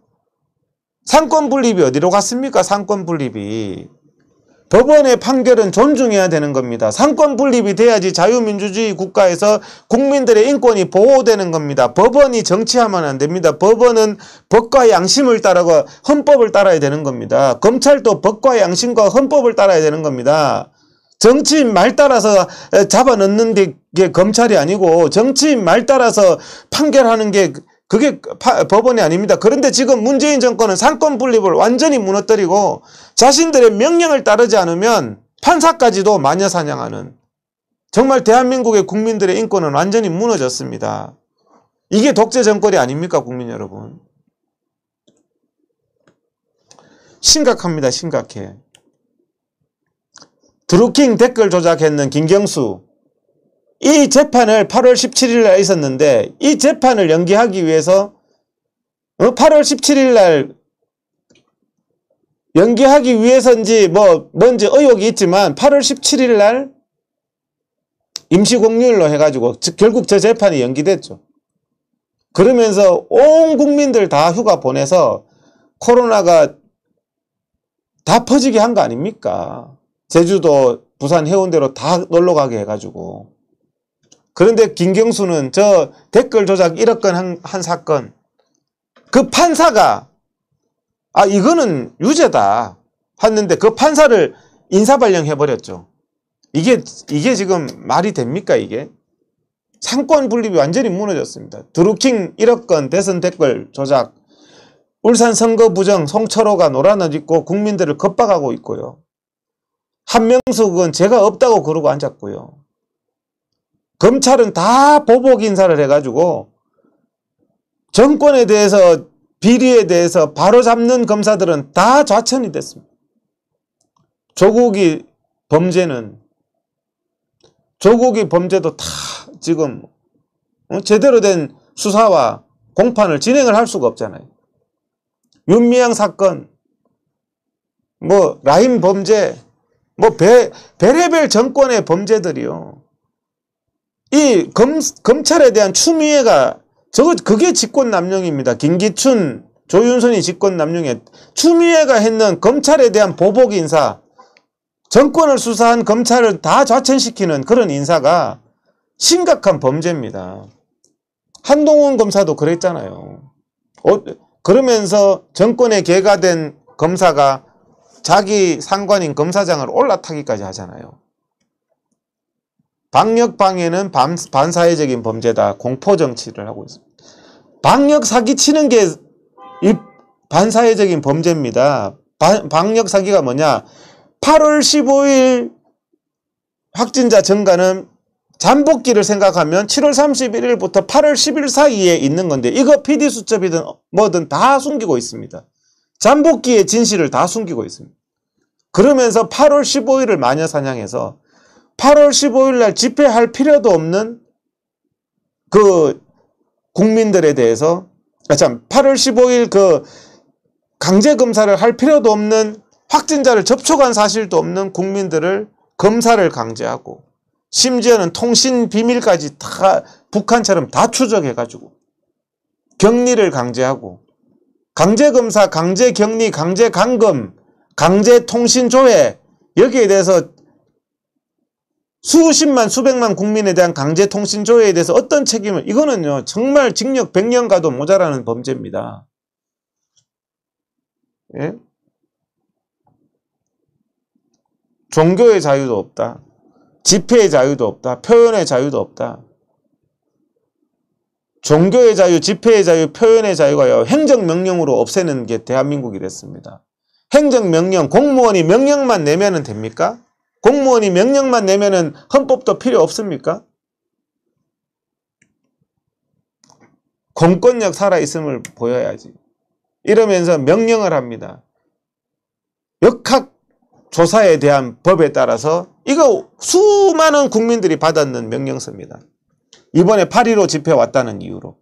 상권 분립이 어디로 갔습니까? 상권 분립이. 법원의 판결은 존중해야 되는 겁니다. 상권 분립이 돼야지 자유민주주의 국가에서 국민들의 인권이 보호되는 겁니다. 법원이 정치하면 안 됩니다. 법원은 법과 양심을 따르고 헌법을 따라야 되는 겁니다. 검찰도 법과 양심과 헌법을 따라야 되는 겁니다. 정치인 말 따라서 잡아 넣는 게 검찰이 아니고 정치인 말 따라서 판결하는 게 그게 법원이 아닙니다. 그런데 지금 문재인 정권은 상권 분립을 완전히 무너뜨리고 자신들의 명령을 따르지 않으면 판사까지도 마녀사냥하는, 정말 대한민국의 국민들의 인권은 완전히 무너졌습니다. 이게 독재 정권이 아닙니까, 국민 여러분? 심각합니다. 심각해. 드루킹 댓글 조작했는 김경수, 이 재판을 8월 17일 날 있었는데 이 재판을 연기하기 위해서 8월 17일 날 연기하기 위해서인지 뭔지 의혹이 있지만 8월 17일 날 임시공휴일로 해가지고 결국 저 재판이 연기됐죠. 그러면서 온 국민들 다 휴가 보내서 코로나가 다 퍼지게 한 거 아닙니까? 제주도, 부산, 해운대로 다 놀러가게 해가지고. 그런데 김경수는 저 댓글 조작 1억 건 한 사건, 그 판사가 이거는 유죄다 했는데 그 판사를 인사발령 해버렸죠. 이게 지금 말이 됩니까? 이게 상권 분립이 완전히 무너졌습니다. 드루킹 1억 건 대선 댓글 조작, 울산 선거 부정 송철호가 노란 옷 입고 국민들을 겁박하고 있고요. 한명숙은 죄가 없다고 그러고 앉았고요. 검찰은 다 보복 인사를 해가지고 정권에 대해서, 비리에 대해서 바로잡는 검사들은 다 좌천이 됐습니다. 조국이 범죄도 다 지금 제대로 된 수사와 공판을 진행을 할 수가 없잖아요. 윤미향 사건, 라임 범죄, 별의별 정권의 범죄들이요. 이 검찰에 대한 추미애가 그게 직권남용입니다. 김기춘, 조윤선이 직권남용에, 추미애가 했는 검찰에 대한 보복 인사, 정권을 수사한 검찰을 다 좌천시키는 그런 인사가 심각한 범죄입니다. 한동훈 검사도 그랬잖아요. 그러면서 정권에 개가된 검사가 자기 상관인 검사장을 올라타기까지 하잖아요. 방역방해는 반사회적인 범죄다. 공포정치를 하고 있습니다. 방역 사기치는 게 이 반사회적인 범죄입니다. 방역 사기가 뭐냐? 8월 15일 확진자 증가는 잠복기를 생각하면 7월 31일부터 8월 10일 사이에 있는 건데 이거 PD수첩이든 뭐든 다 숨기고 있습니다. 잠복기의 진실을 다 숨기고 있습니다. 그러면서 8월 15일을 마녀사냥해서 8월 15일 날 집회할 필요도 없는 그 국민들에 대해서 8월 15일 그 강제검사를 할 필요도 없는, 확진자를 접촉한 사실도 없는 국민들을 검사를 강제하고 심지어는 통신 비밀까지 다 북한처럼 다 추적해가지고 격리를 강제하고 강제검사, 강제격리, 강제감금, 강제통신조회, 여기에 대해서 수십만 수백만 국민에 대한 강제통신조회에 대해서 어떤 책임을, 이거는요 정말 징역 100년 가도 모자라는 범죄입니다. 예? 종교의 자유도 없다. 집회의 자유도 없다. 표현의 자유도 없다. 종교의 자유, 집회의 자유, 표현의 자유가요 행정명령으로 없애는 게 대한민국이 됐습니다. 행정명령, 공무원이 명령만 내면은 됩니까? 공무원이 명령만 내면은 헌법도 필요 없습니까? 공권력 살아있음을 보여야지. 이러면서 명령을 합니다. 역학조사에 대한 법에 따라서 이거 수많은 국민들이 받았는 명령서입니다. 이번에 8.15 집회 왔다는 이유로.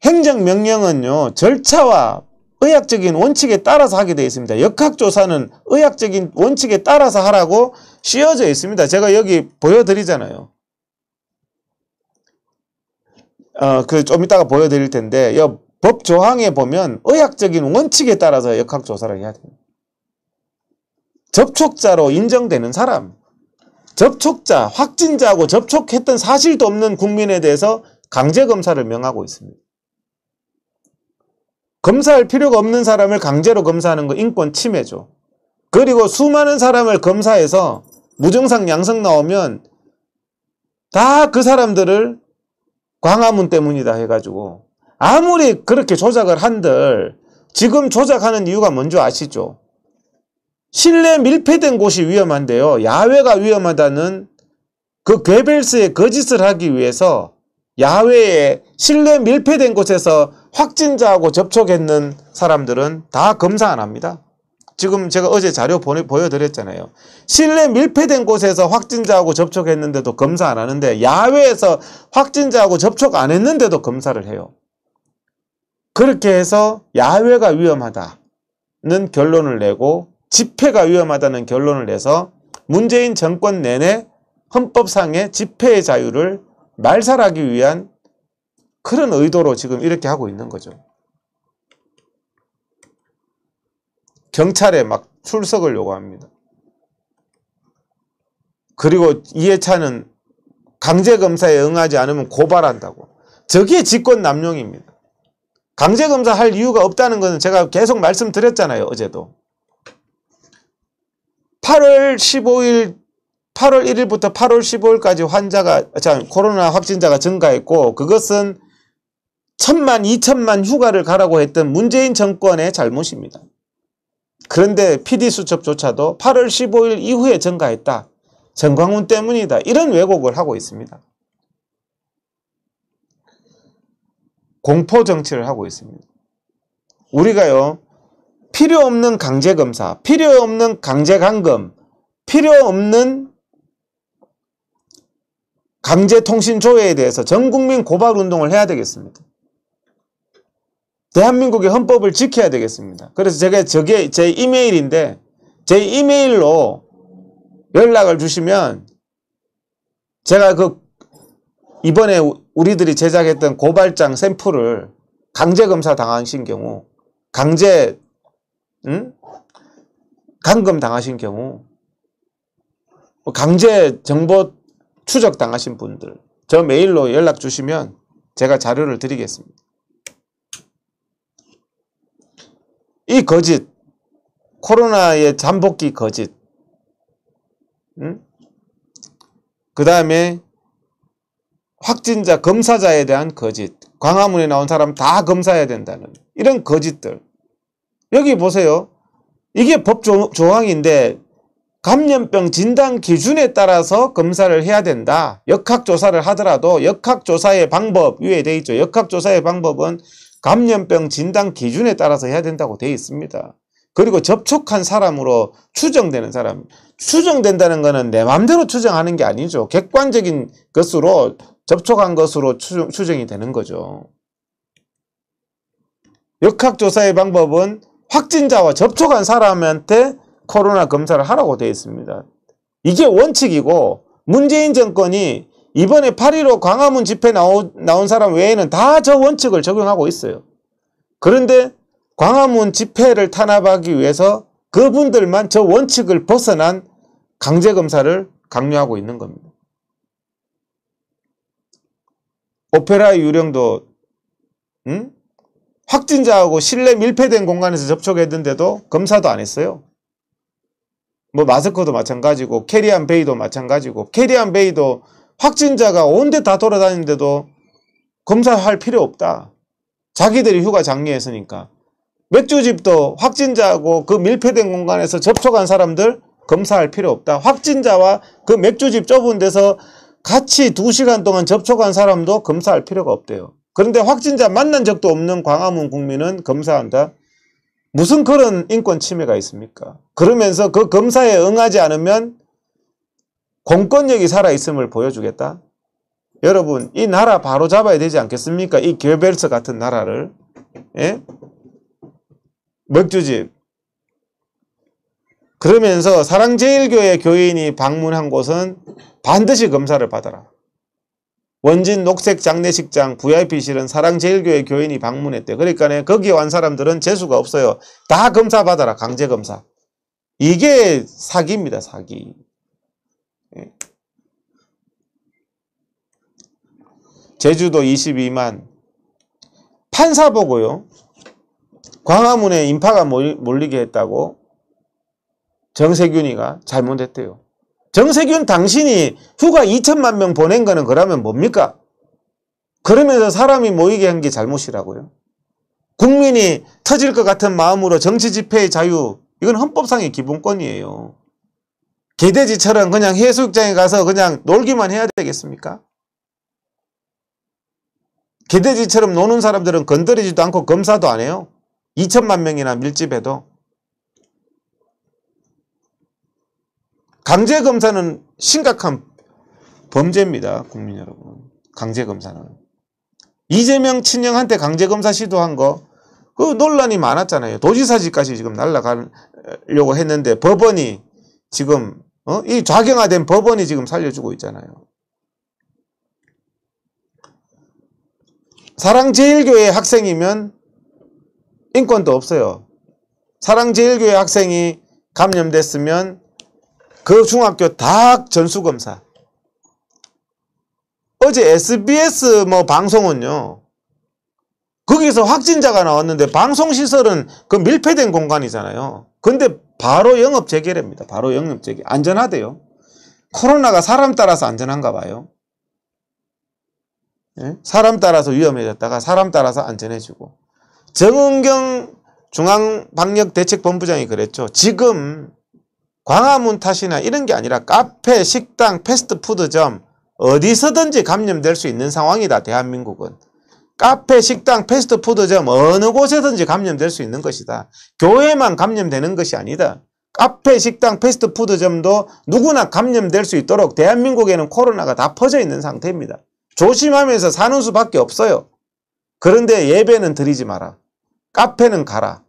행정명령은요 절차와 의학적인 원칙에 따라서 하게 되어 있습니다. 역학조사는 의학적인 원칙에 따라서 하라고 씌워져 있습니다. 제가 여기 보여드리잖아요. 좀 이따가 보여드릴 텐데, 법 조항에 보면 의학적인 원칙에 따라서 역학조사를 해야 됩니다. 접촉자로 인정되는 사람, 접촉자, 확진자하고 접촉했던 사실도 없는 국민에 대해서 강제검사를 명하고 있습니다. 검사할 필요가 없는 사람을 강제로 검사하는 거 인권 침해죠. 그리고 수많은 사람을 검사해서 무증상 양성 나오면 다 그 사람들을 광화문 때문이다 해가지고 아무리 그렇게 조작을 한들 지금 조작하는 이유가 뭔지 아시죠? 실내 밀폐된 곳이 위험한데요. 야외가 위험하다는 그 괴벨스의 거짓을 하기 위해서 야외에 실내 밀폐된 곳에서 확진자하고 접촉했는 사람들은 다 검사 안 합니다. 지금 제가 어제 자료 보여드렸잖아요. 실내 밀폐된 곳에서 확진자하고 접촉했는데도 검사 안 하는데 야외에서 확진자하고 접촉 안 했는데도 검사를 해요. 그렇게 해서 야외가 위험하다는 결론을 내고 집회가 위험하다는 결론을 내서 문재인 정권 내내 헌법상의 집회의 자유를 말살하기 위한 그런 의도로 지금 이렇게 하고 있는 거죠. 경찰에 막 출석을 요구합니다. 그리고 이해찬은 강제검사에 응하지 않으면 고발한다고. 저게 직권남용입니다. 강제검사 할 이유가 없다는 것은 제가 계속 말씀드렸잖아요. 어제도. 8월 1일부터 8월 15일까지 코로나 확진자가 증가했고 그것은 1000만, 2000만 휴가를 가라고 했던 문재인 정권의 잘못입니다. 그런데 PD수첩조차도 8월 15일 이후에 증가했다. 정광훈 때문이다. 이런 왜곡을 하고 있습니다. 공포정치를 하고 있습니다. 우리가요. 필요 없는 강제검사, 필요 없는 강제감금, 필요 없는 강제통신조회에 대해서 전국민 고발운동을 해야 되겠습니다. 대한민국의 헌법을 지켜야 되겠습니다. 그래서 저게 제 이메일인데 제 이메일로 연락을 주시면 제가 이번에 우리들이 제작했던 고발장 샘플을 강제검사 당하신 경우 감금 당하신 경우 강제 정보 추적 당하신 분들 저 메일로 연락 주시면 제가 자료를 드리겠습니다. 이 거짓, 코로나의 잠복기 거짓, 그 다음에 확진자, 검사자에 대한 거짓, 광화문에 나온 사람 다 검사해야 된다는 이런 거짓들. 여기 보세요. 이게 법 조항인데 감염병 진단 기준에 따라서 검사를 해야 된다. 역학조사를 하더라도 역학조사의 방법 위에 돼 있죠. 역학조사의 방법은 감염병 진단 기준에 따라서 해야 된다고 되어 있습니다. 그리고 접촉한 사람으로 추정되는 사람. 추정된다는 것은 내 마음대로 추정하는 게 아니죠. 객관적인 것으로 접촉한 것으로 추정이 되는 거죠. 역학조사의 방법은 확진자와 접촉한 사람한테 코로나 검사를 하라고 되어 있습니다. 이게 원칙이고 문재인 정권이 이번에 8.15 광화문 집회 나온 사람 외에는 다 저 원칙을 적용하고 있어요. 그런데 광화문 집회를 탄압하기 위해서 그분들만 저 원칙을 벗어난 강제검사를 강요하고 있는 겁니다. 오페라 유령도 확진자하고 실내 밀폐된 공간에서 접촉했는데도 검사도 안 했어요. 뭐 마스크도 마찬가지고 캐리안 베이도 마찬가지고 캐리안 베이도 확진자가 온데 다 돌아다니는데도 검사할 필요 없다. 자기들이 휴가 장려했으니까. 맥주집도 확진자하고 그 밀폐된 공간에서 접촉한 사람들 검사할 필요 없다. 확진자와 그 맥주집 좁은 데서 같이 2시간 동안 접촉한 사람도 검사할 필요가 없대요. 그런데 확진자 만난 적도 없는 광화문 국민은 검사한다? 무슨 그런 인권 침해가 있습니까? 그러면서 그 검사에 응하지 않으면 공권력이 살아있음을 보여주겠다? 여러분, 이 나라 바로 잡아야 되지 않겠습니까? 이 괴벨스 같은 나라를. 예? 맥주집. 그러면서 사랑제일교회 교인이 방문한 곳은 반드시 검사를 받아라. 원진 녹색 장례식장 VIP실은 사랑제일교회 교인이 방문했대. 그러니까 거기 온 사람들은 재수가 없어요. 다 검사 받아라. 강제검사. 이게 사기입니다. 사기. 예. 제주도 22만. 판사 보고요. 광화문에 인파가 몰리게 했다고 정세균이가 잘못했대요. 정세균 당신이 휴가 2천만 명 보낸 거는 그러면 뭡니까? 그러면서 사람이 모이게 한 게 잘못이라고요. 국민이 터질 것 같은 마음으로 정치 집회의 자유, 이건 헌법상의 기본권이에요. 개돼지처럼 그냥 해수욕장에 가서 그냥 놀기만 해야 되겠습니까? 개돼지처럼 노는 사람들은 건드리지도 않고 검사도 안 해요. 2천만 명이나 밀집해도. 강제검사는 심각한 범죄입니다. 국민 여러분. 강제검사는. 이재명 친형한테 강제검사 시도한 거, 그 논란이 많았잖아요. 도지사직까지 지금 날아가려고 했는데 법원이 지금 이 좌경화된 법원이 지금 살려주고 있잖아요. 사랑제일교회 학생이면 인권도 없어요. 사랑제일교회 학생이 감염됐으면 그 중학교 다 전수검사. 어제 SBS 방송은요, 거기서 확진자가 나왔는데 방송시설은 그 밀폐된 공간이잖아요. 근데 바로 영업 재개랍니다. 바로 영업 재개. 안전하대요. 코로나가 사람 따라서 안전한가 봐요. 네? 사람 따라서 위험해졌다가 사람 따라서 안전해지고. 정은경 중앙방역대책본부장이 그랬죠. 지금 광화문 탓이나 이런 게 아니라 카페, 식당, 패스트푸드점 어디서든지 감염될 수 있는 상황이다. 대한민국은. 카페, 식당, 패스트푸드점 어느 곳에든지 감염될 수 있는 것이다. 교회만 감염되는 것이 아니다. 카페, 식당, 패스트푸드점도 누구나 감염될 수 있도록 대한민국에는 코로나가 다 퍼져 있는 상태입니다. 조심하면서 사는 수밖에 없어요. 그런데 예배는 드리지 마라. 카페는 가라.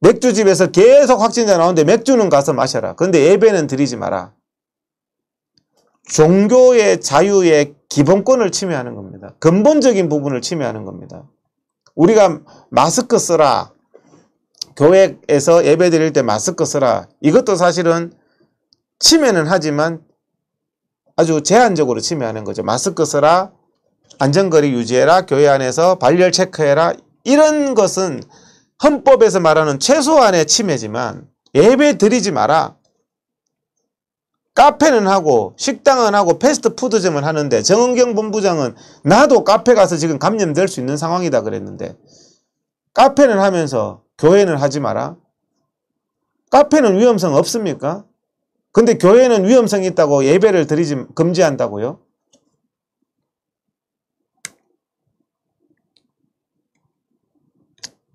맥주집에서 계속 확진자 나오는데 맥주는 가서 마셔라. 그런데 예배는 드리지 마라. 종교의 자유의 기본권을 침해하는 겁니다. 근본적인 부분을 침해하는 겁니다. 우리가 마스크 쓰라. 교회에서 예배 드릴 때 마스크 쓰라. 이것도 사실은 침해는 하지만 아주 제한적으로 침해하는 거죠. 마스크 쓰라. 안전거리 유지해라. 교회 안에서 발열 체크해라. 이런 것은 헌법에서 말하는 최소한의 침해지만 예배 드리지 마라. 카페는 하고 식당은 하고 패스트푸드점은 하는데 정은경 본부장은 나도 카페 가서 지금 감염될 수 있는 상황이다 그랬는데 카페는 하면서 교회는 하지 마라. 카페는 위험성 없습니까? 근데 교회는 위험성이 있다고 예배를 드리지 금지한다고요?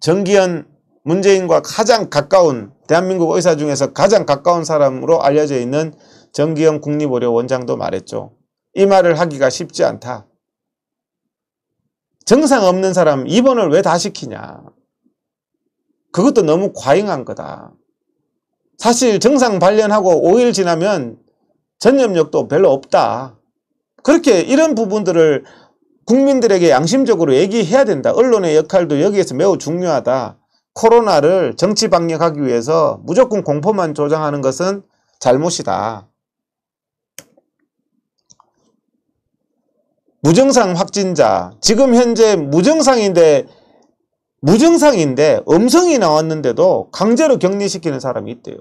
정기현 문재인과 가장 가까운 대한민국 의사 중에서 가장 가까운 사람으로 알려져 있는 정기현 국립의료원장도 말했죠. 이 말을 하기가 쉽지 않다. 증상 없는 사람 입원을 왜 다 시키냐. 그것도 너무 과잉한 거다. 사실 증상 발현하고 5일 지나면 전염력도 별로 없다. 그렇게 이런 부분들을 국민들에게 양심적으로 얘기해야 된다. 언론의 역할도 여기에서 매우 중요하다. 코로나를 정치 방역하기 위해서 무조건 공포만 조장하는 것은 잘못이다. 무증상 확진자, 지금 현재 무증상인데 음성이 나왔는데도 강제로 격리시키는 사람이 있대요.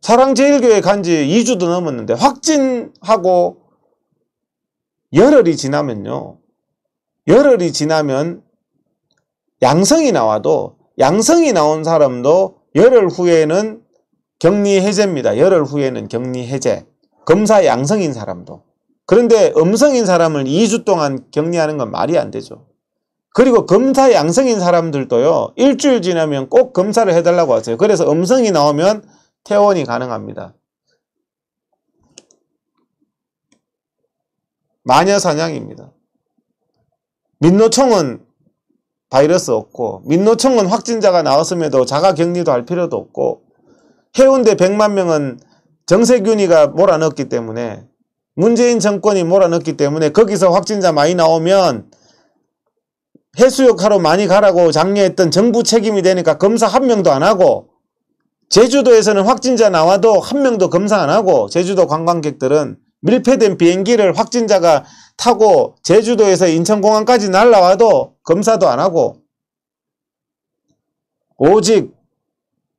사랑제일교회 간지 2주도 넘었는데 확진하고 열흘이 지나면 양성이 나와도 양성이 나온 사람도 열흘 후에는 격리 해제입니다. 열흘 후에는 격리 해제. 검사 양성인 사람도. 그런데 음성인 사람을 2주 동안 격리하는 건 말이 안 되죠. 그리고 검사 양성인 사람들도요. 일주일 지나면 꼭 검사를 해달라고 하세요. 그래서 음성이 나오면 퇴원이 가능합니다. 마녀사냥입니다. 민노총은 바이러스 없고 민노총은 확진자가 나왔음에도 자가격리도 할 필요도 없고 해운대 100만 명은 정세균이가 몰아넣었기 때문에 문재인 정권이 몰아넣었기 때문에 거기서 확진자 많이 나오면 해수욕하러 많이 가라고 장려했던 정부 책임이 되니까 검사 한 명도 안 하고 제주도에서는 확진자 나와도 한 명도 검사 안 하고 제주도 관광객들은 밀폐된 비행기를 확진자가 타고 제주도에서 인천공항까지 날아와도 검사도 안 하고 오직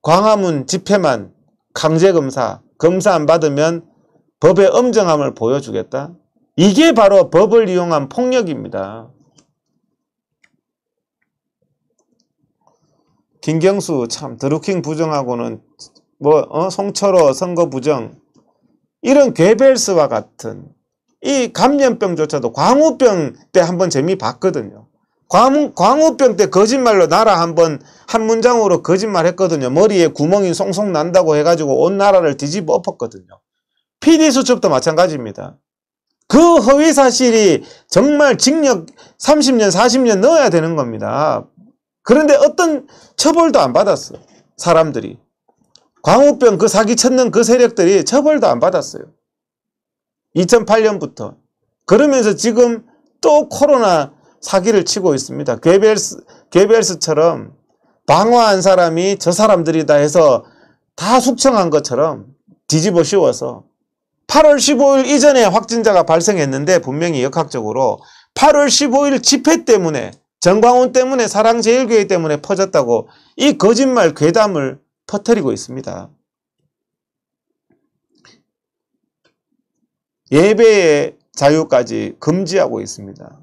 광화문 집회만 강제검사, 검사 안 받으면 법의 엄정함을 보여주겠다. 이게 바로 법을 이용한 폭력입니다. 김경수 참 드루킹 부정하고는 송철호 선거 부정, 이런 괴벨스와 같은 이 감염병조차도 광우병 때 한번 재미 봤거든요. 광우병 때 거짓말로 나라 한번 한 문장으로 거짓말 했거든요. 머리에 구멍이 송송 난다고 해가지고 온 나라를 뒤집어 엎었거든요. PD수첩도 마찬가지입니다. 그 허위사실이 정말 징역 30년 40년 넣어야 되는 겁니다. 그런데 어떤 처벌도 안 받았어. 사람들이. 광우병 그 사기 쳤는 그 세력들이 처벌도 안 받았어요. 2008년부터. 그러면서 지금 또 코로나 사기를 치고 있습니다. 괴벨스처럼 방화한 사람이 저 사람들이다 해서 다 숙청한 것처럼 뒤집어 씌워서 8월 15일 이전에 확진자가 발생했는데 분명히 역학적으로 8월 15일 집회 때문에 정광훈 때문에 사랑제일교회 때문에 퍼졌다고 이 거짓말 괴담을 퍼뜨리고 있습니다. 예배의 자유까지 금지하고 있습니다.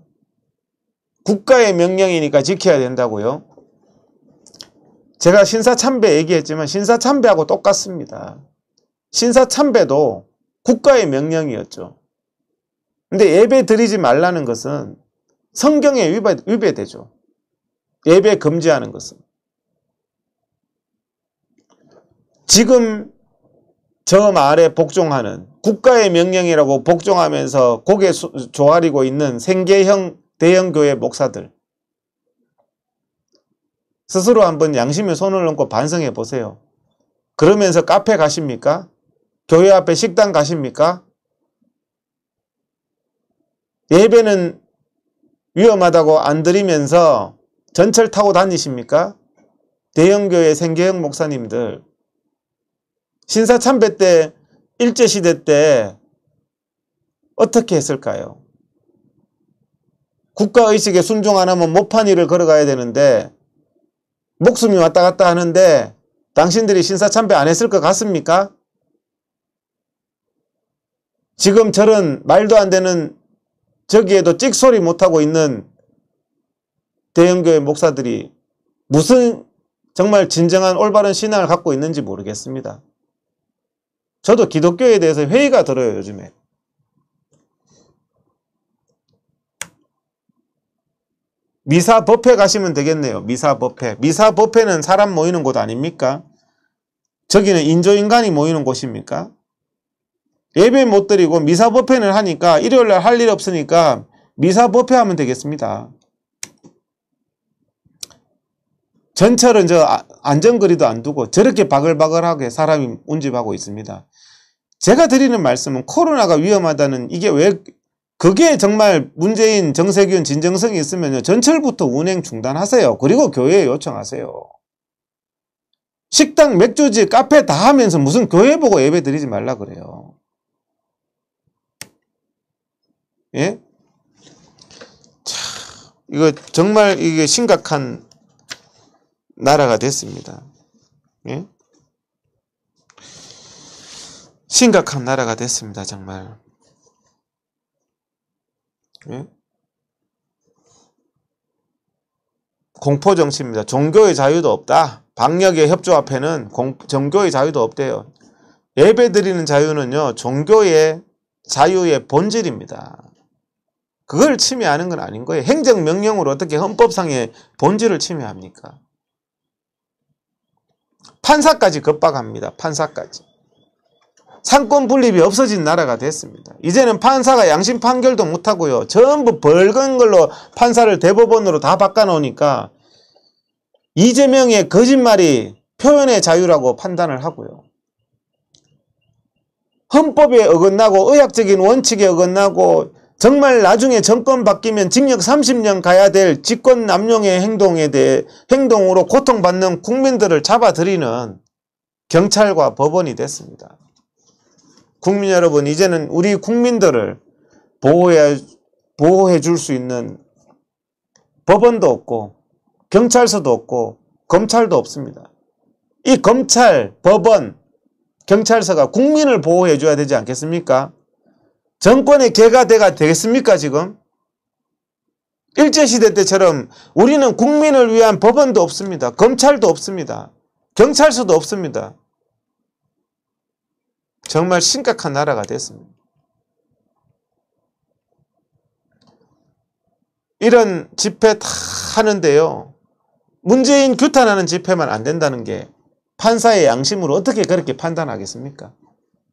국가의 명령이니까 지켜야 된다고요? 제가 신사참배 얘기했지만 신사참배하고 똑같습니다. 신사참배도 국가의 명령이었죠. 근데 예배 드리지 말라는 것은 성경에 위배되죠. 예배 금지하는 것은. 지금 저 말에 복종하는, 국가의 명령이라고 복종하면서 고개 조아리고 있는 생계형 대형교회 목사들, 스스로 한번 양심에 손을 얹고 반성해 보세요. 그러면서 카페 가십니까? 교회 앞에 식당 가십니까? 예배는 위험하다고 안 드리면서 전철 타고 다니십니까? 대형교회 생계형 목사님들, 신사참배 때, 일제시대 때 어떻게 했을까요? 국가의식에 순종 안 하면 못판 위를 걸어가야 되는데 목숨이 왔다 갔다 하는데 당신들이 신사참배 안 했을 것 같습니까? 지금 저런 말도 안 되는, 저기에도 찍소리 못하고 있는 대형교회 목사들이 무슨 정말 진정한 올바른 신앙을 갖고 있는지 모르겠습니다. 저도 기독교에 대해서 회의가 들어요, 요즘에. 미사 법회 가시면 되겠네요. 미사 법회. 미사 법회는 사람 모이는 곳 아닙니까? 저기는 인조인간이 모이는 곳입니까? 예배 못 드리고 미사 법회는 하니까 일요일날 할 일 없으니까 미사 법회 하면 되겠습니다. 전철은 저 안전거리도 안 두고 저렇게 바글바글하게 사람이 운집하고 있습니다. 제가 드리는 말씀은 코로나가 위험하다는, 이게 왜, 그게 정말 문재인, 정세균 진정성이 있으면요, 전철부터 운행 중단하세요. 그리고 교회에 요청하세요. 식당, 맥주집, 카페 다 하면서 무슨 교회 보고 예배 드리지 말라 그래요. 예? 자, 이거 정말 이게 심각한 나라가 됐습니다. 예? 심각한 나라가 됐습니다. 정말. 예? 공포정치입니다. 종교의 자유도 없다. 방역의 협조합회는 종교의 자유도 없대요. 예배 드리는 자유는요, 종교의 자유의 본질입니다. 그걸 침해하는 건 아닌 거예요. 행정명령으로 어떻게 헌법상의 본질을 침해합니까? 판사까지 겁박합니다. 판사까지. 상권 분립이 없어진 나라가 됐습니다. 이제는 판사가 양심 판결도 못하고요. 전부 벌건 걸로 판사를 대법원으로 다 바꿔놓으니까 이재명의 거짓말이 표현의 자유라고 판단을 하고요. 헌법에 어긋나고 의학적인 원칙에 어긋나고 정말 나중에 정권 바뀌면 징역 30년 가야 될 직권 남용의 행동으로 고통받는 국민들을 잡아들이는 경찰과 법원이 됐습니다. 국민 여러분, 이제는 우리 국민들을 보호해 줄 수 있는 법원도 없고 경찰서도 없고 검찰도 없습니다. 이 검찰, 법원, 경찰서가 국민을 보호해 줘야 되지 않겠습니까? 정권의 개가 되겠습니까 지금? 일제시대 때처럼 우리는 국민을 위한 법원도 없습니다. 검찰도 없습니다. 경찰서도 없습니다. 정말 심각한 나라가 됐습니다. 이런 집회 다 하는데요. 문재인 규탄하는 집회만 안 된다는 게 판사의 양심으로 어떻게 그렇게 판단하겠습니까?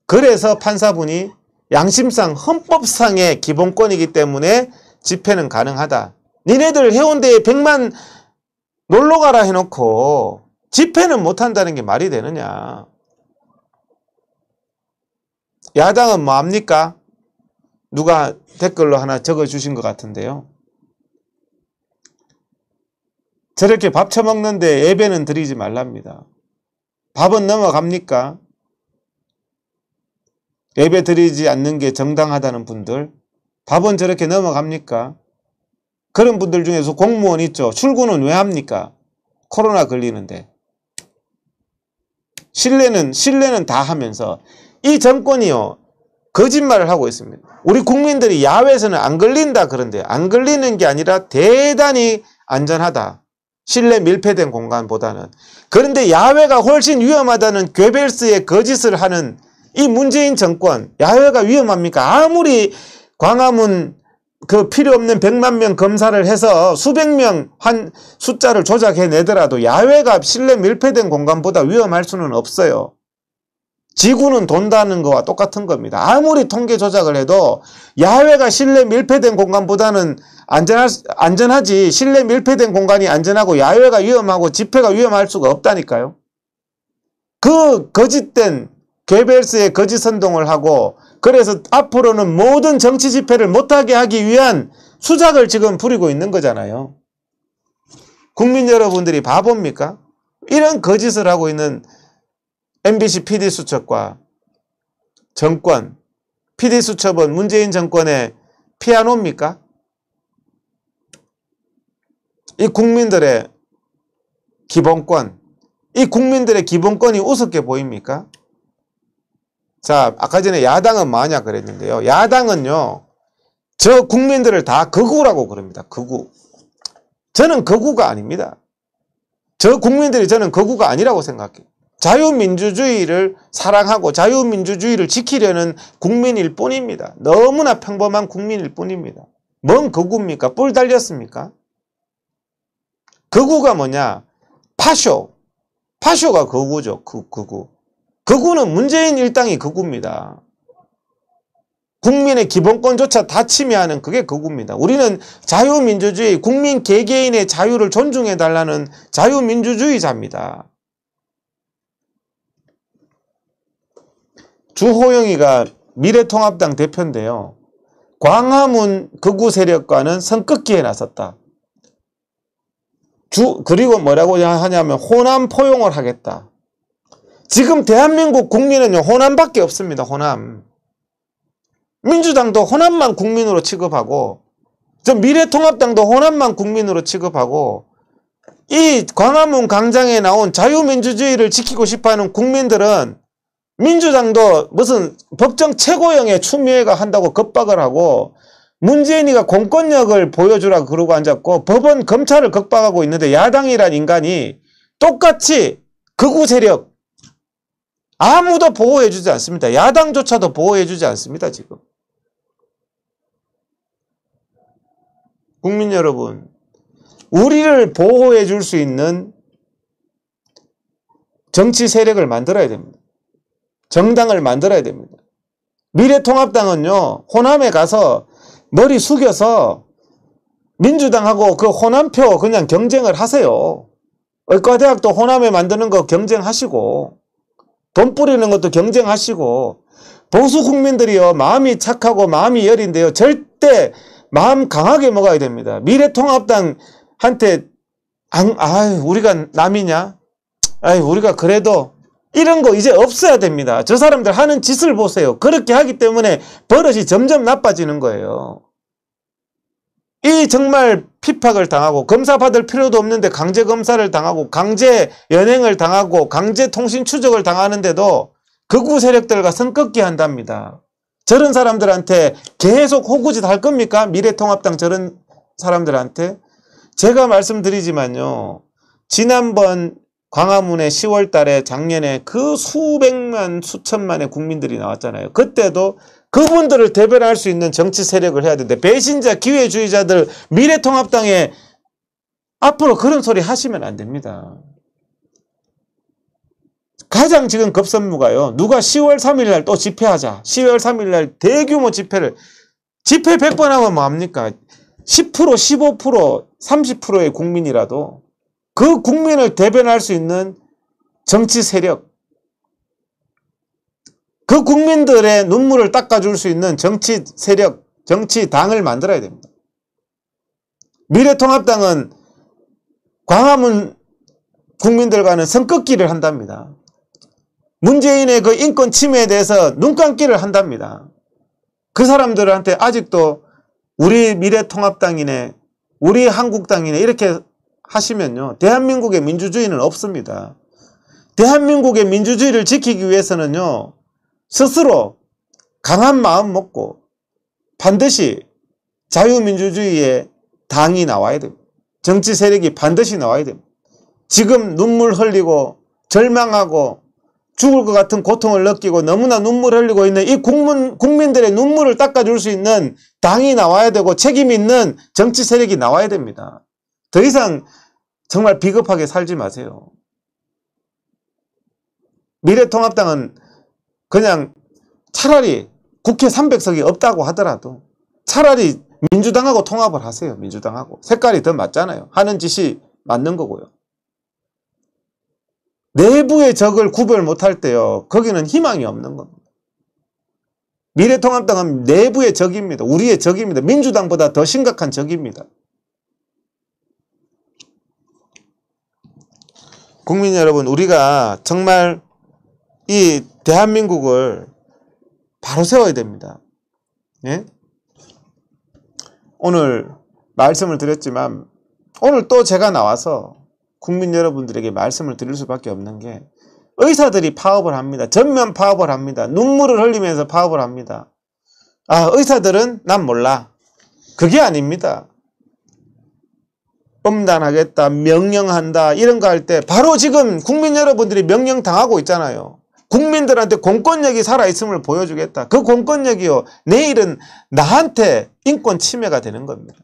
그래서 판사분이 양심상 헌법상의 기본권이기 때문에 집회는 가능하다. 니네들 해운대에 100만 놀러가라 해놓고 집회는 못한다는 게 말이 되느냐. 야당은 뭐 합니까? 누가 댓글로 하나 적어주신 것 같은데요. 저렇게 밥 처먹는데 예배는 드리지 말랍니다. 밥은 넘어갑니까? 예배 드리지 않는 게 정당하다는 분들, 밥은 저렇게 넘어갑니까? 그런 분들 중에서 공무원 있죠. 출근은 왜 합니까? 코로나 걸리는데. 신뢰는 다 하면서 이 정권이요, 거짓말을 하고 있습니다. 우리 국민들이 야외에서는 안 걸린다 그런데 안 걸리는 게 아니라 대단히 안전하다. 실내 밀폐된 공간보다는. 그런데 야외가 훨씬 위험하다는 괴벨스의 거짓을 하는 이 문재인 정권, 야외가 위험합니까? 아무리 광화문 그 필요 없는 100만 명 검사를 해서 수백 명 한 숫자를 조작해내더라도 야외가 실내 밀폐된 공간보다 위험할 수는 없어요. 지구는 돈다는 거와 똑같은 겁니다. 아무리 통계 조작을 해도 야외가 실내 밀폐된 공간보다는 안전하지, 실내 밀폐된 공간이 안전하고 야외가 위험하고 집회가 위험할 수가 없다니까요. 그 거짓된 괴벨스의 거짓 선동을 하고, 그래서 앞으로는 모든 정치 집회를 못하게 하기 위한 수작을 지금 부리고 있는 거잖아요. 국민 여러분들이 바보입니까? 이런 거짓을 하고 있는 MBC PD수첩과 정권, PD수첩은 문재인 정권의 피아노입니까? 이 국민들의 기본권, 이 국민들의 기본권이 우습게 보입니까? 자, 아까 전에 야당은 뭐하냐 그랬는데요. 야당은요, 저 국민들을 다 극우라고 그럽니다. 극우. 저는 극우가 아닙니다. 저 국민들이 저는 극우가 아니라고 생각해요. 자유민주주의를 사랑하고 자유민주주의를 지키려는 국민일 뿐입니다. 너무나 평범한 국민일 뿐입니다. 뭔 극우입니까? 뿔 달렸습니까? 극우가 뭐냐? 파쇼가 극우죠. 극우. 극우는 문재인 일당이 극우입니다. 국민의 기본권조차 다 침해하는 그게 극우입니다. 우리는 자유민주주의, 국민 개개인의 자유를 존중해달라는 자유민주주의자입니다. 주호영이가 미래통합당 대표인데요. 광화문 극우 세력과는 선긋기에 나섰다. 그리고 뭐라고 하냐면 호남 포용을 하겠다. 지금 대한민국 국민은요, 호남밖에 없습니다. 호남. 민주당도 호남만 국민으로 취급하고, 저 미래통합당도 호남만 국민으로 취급하고, 이 광화문 광장에 나온 자유민주주의를 지키고 싶어하는 국민들은 민주당도 무슨 법정 최고형의 추미애가 한다고 겁박을 하고, 문재인이가 공권력을 보여주라고 그러고 앉았고, 법원 검찰을 겁박하고 있는데 야당이란 인간이 똑같이 극우 세력 아무도 보호해주지 않습니다. 야당조차도 보호해주지 않습니다. 지금. 국민 여러분, 우리를 보호해줄 수 있는 정치 세력을 만들어야 됩니다. 정당을 만들어야 됩니다. 미래통합당은요, 호남에 가서 머리 숙여서 민주당하고 그 호남표 그냥 경쟁을 하세요. 의과대학도 호남에 만드는 거 경쟁하시고, 돈 뿌리는 것도 경쟁하시고, 보수 국민들이요, 마음이 착하고 마음이 여린데요, 절대 마음 강하게 먹어야 됩니다. 미래통합당한테 우리가 남이냐? 우리가 그래도 이런 거 이제 없어야 됩니다. 저 사람들 하는 짓을 보세요. 그렇게 하기 때문에 버릇이 점점 나빠지는 거예요. 이 정말 핍박을 당하고 검사 받을 필요도 없는데 강제 검사를 당하고 강제 연행을 당하고 강제 통신 추적을 당하는데도 극우 세력들과 선꺾기 한답니다. 저런 사람들한테 계속 호구짓 할 겁니까? 미래통합당 저런 사람들한테? 제가 말씀드리지만요. 지난번 광화문에 10월 달에 작년에 그 수백만 수천만의 국민들이 나왔잖아요. 그때도 그분들을 대변할 수 있는 정치 세력을 해야 되는데 배신자 기회주의자들 미래통합당에 앞으로 그런 소리 하시면 안 됩니다. 가장 지금 급선무가요. 누가 10월 3일 날 또 집회하자. 10월 3일 날 대규모 집회 100번 하면 뭐합니까? 10%, 15%, 30%의 국민이라도 그 국민을 대변할 수 있는 정치 세력, 그 국민들의 눈물을 닦아줄 수 있는 정치 세력, 정치 당을 만들어야 됩니다. 미래통합당은 광화문 국민들과는 선긋기를 한답니다. 문재인의 그 인권 침해에 대해서 눈감기를 한답니다. 그 사람들한테 아직도 우리 미래통합당이네, 우리 한국당이네 이렇게 하시면요. 대한민국의 민주주의는 없습니다. 대한민국의 민주주의를 지키기 위해서는요. 스스로 강한 마음 먹고 반드시 자유민주주의의 당이 나와야 됩니다. 정치 세력이 반드시 나와야 됩니다. 지금 눈물 흘리고 절망하고 죽을 것 같은 고통을 느끼고 너무나 눈물 흘리고 있는 이 국민들의 눈물을 닦아줄 수 있는 당이 나와야 되고 책임 있는 정치 세력이 나와야 됩니다. 더 이상 정말 비겁하게 살지 마세요. 미래통합당은 그냥 차라리 국회 300석이 없다고 하더라도 차라리 민주당하고 통합을 하세요. 민주당하고. 색깔이 더 맞잖아요. 하는 짓이 맞는 거고요. 내부의 적을 구별 못할 때요. 거기는 희망이 없는 겁니다. 미래통합당은 내부의 적입니다. 우리의 적입니다. 민주당보다 더 심각한 적입니다. 국민 여러분, 우리가 정말 이 대한민국을 바로 세워야 됩니다. 예? 오늘 말씀을 드렸지만 오늘 또 제가 나와서 국민 여러분들에게 말씀을 드릴 수밖에 없는 게 의사들이 파업을 합니다. 전면 파업을 합니다. 눈물을 흘리면서 파업을 합니다. 아, 의사들은 난 몰라. 그게 아닙니다. 엄단하겠다, 명령한다 이런 거 할 때 바로 지금 국민 여러분들이 명령당하고 있잖아요. 국민들한테 공권력이 살아있음을 보여주겠다. 그 공권력이요. 내일은 나한테 인권 침해가 되는 겁니다.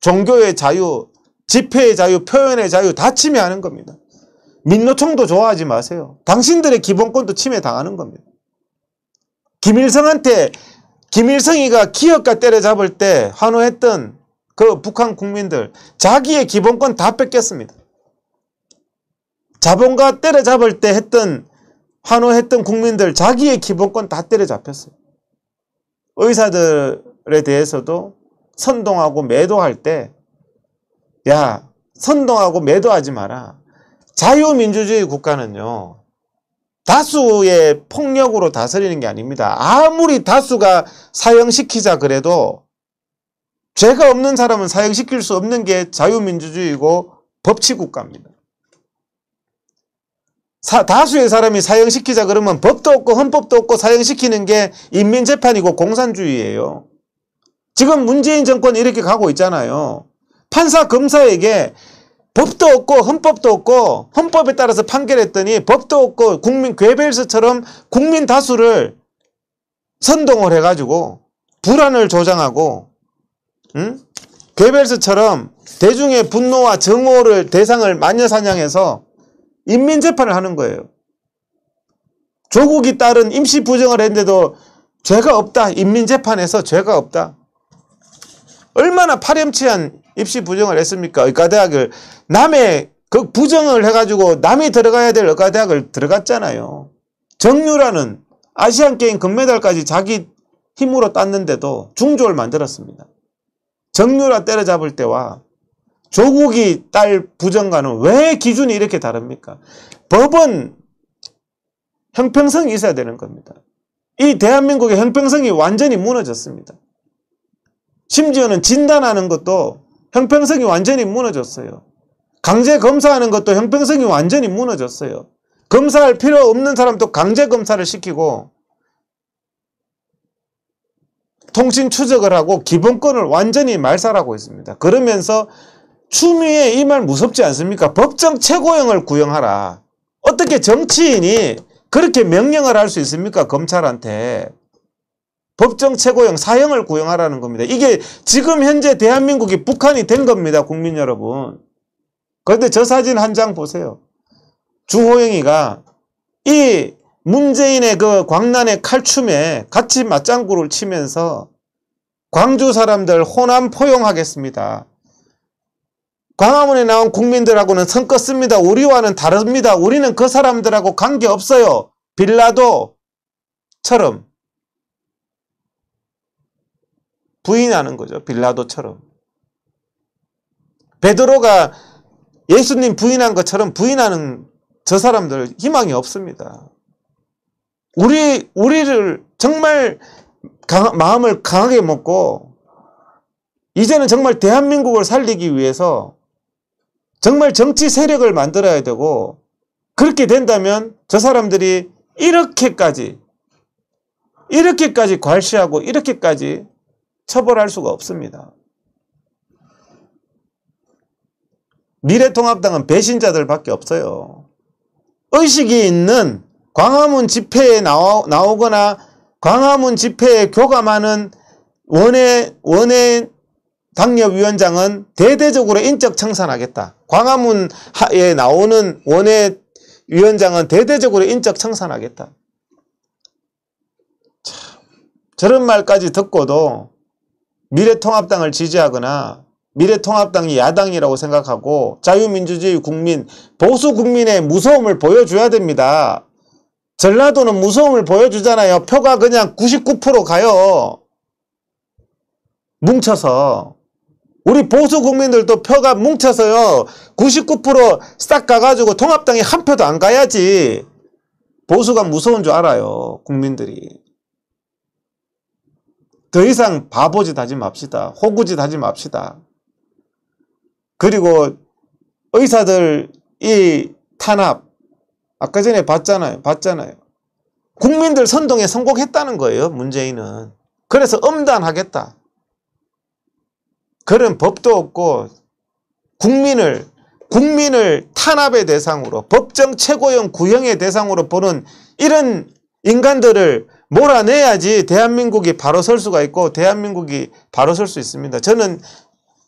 종교의 자유, 집회의 자유, 표현의 자유 다 침해하는 겁니다. 민노총도 좋아하지 마세요. 당신들의 기본권도 침해당하는 겁니다. 김일성이가 기업가 때려잡을 때 환호했던 그 북한 국민들 자기의 기본권 다 뺏겼습니다. 자본가 때려잡을 때 환호했던 국민들 자기의 기본권 다 때려잡혔어요. 의사들에 대해서도 선동하고 매도할 때 야, 선동하고 매도하지 마라. 자유민주주의 국가는요. 다수의 폭력으로 다스리는 게 아닙니다. 아무리 다수가 사형시키자 그래도 죄가 없는 사람은 사형시킬 수 없는 게 자유민주주의고 법치국가입니다. 다수의 사람이 사형시키자 그러면 법도 없고 헌법도 없고 사형시키는 게 인민재판이고 공산주의예요. 지금 문재인 정권이 이렇게 가고 있잖아요. 판사 검사에게 법도 없고 헌법도 없고 헌법에 따라서 판결했더니 법도 없고 국민 괴벨스처럼 국민 다수를 선동을 해가지고 불안을 조장하고 괴벨스처럼 대중의 분노와 정오를 대상을 마녀사냥해서 인민재판을 하는 거예요. 조국이 따른 임시부정을 했는데도 죄가 없다. 인민재판에서 죄가 없다. 얼마나 파렴치한 입시부정을 했습니까? 의과대학을 남의 그 부정을 해가지고 남이 들어가야 될 의과대학을 들어갔잖아요. 정유라는 아시안게임 금메달까지 자기 힘으로 땄는데도 중조를 만들었습니다. 정유라 때려잡을 때와 조국이 딸 부정과는 왜 기준이 이렇게 다릅니까? 법은 형평성이 있어야 되는 겁니다. 이 대한민국의 형평성이 완전히 무너졌습니다. 심지어는 진단하는 것도 형평성이 완전히 무너졌어요. 강제 검사하는 것도 형평성이 완전히 무너졌어요. 검사할 필요 없는 사람도 강제 검사를 시키고 통신 추적을 하고 기본권을 완전히 말살하고 있습니다. 그러면서 추미애 이 말 무섭지 않습니까? 법정 최고형을 구형하라. 어떻게 정치인이 그렇게 명령을 할 수 있습니까? 검찰한테. 법정 최고형 사형을 구형하라는 겁니다. 이게 지금 현재 대한민국이 북한이 된 겁니다. 국민 여러분. 그런데 저 사진 한 장 보세요. 주호영이가 이 문재인의 그 광란의 칼춤에 같이 맞장구를 치면서 광주 사람들 호남 포용하겠습니다. 광화문에 나온 국민들하고는 선 껐습니다. 우리와는 다릅니다. 우리는 그 사람들하고 관계없어요. 빌라도처럼 부인하는 거죠. 빌라도처럼. 베드로가 예수님 부인한 것처럼 부인하는 저 사람들 희망이 없습니다. 우리를 정말 마음을 강하게 먹고 이제는 정말 대한민국을 살리기 위해서 정말 정치 세력을 만들어야 되고 그렇게 된다면 저 사람들이 이렇게까지 괄시하고 이렇게까지 처벌할 수가 없습니다. 미래통합당은 배신자들밖에 없어요. 의식이 있는 광화문 집회에 나오거나 광화문 집회에 교감하는 원외 당협위원장은 대대적으로 인적 청산하겠다. 광화문에 나오는 원외 위원장은 대대적으로 인적 청산하겠다. 참, 저런 말까지 듣고도 미래통합당을 지지하거나 미래통합당이 야당이라고 생각하고 자유민주주의 국민, 보수 국민의 무서움을 보여줘야 됩니다. 전라도는 무서움을 보여주잖아요. 표가 그냥 99% 가요. 뭉쳐서. 우리 보수 국민들도 표가 뭉쳐서요. 99%싹 가가지고 통합당이 한 표도 안 가야지. 보수가 무서운 줄 알아요. 국민들이. 더 이상 바보짓 하지 맙시다. 호구짓 하지 맙시다. 그리고 의사들 이 탄압 아까 전에 봤잖아요. 국민들 선동에 성공했다는 거예요. 문재인은. 그래서 엄단하겠다. 그런 법도 없고 국민을 탄압의 대상으로 법정 최고형 구형의 대상으로 보는 이런 인간들을 몰아내야지 대한민국이 바로 설 수가 있고 대한민국이 바로 설 수 있습니다. 저는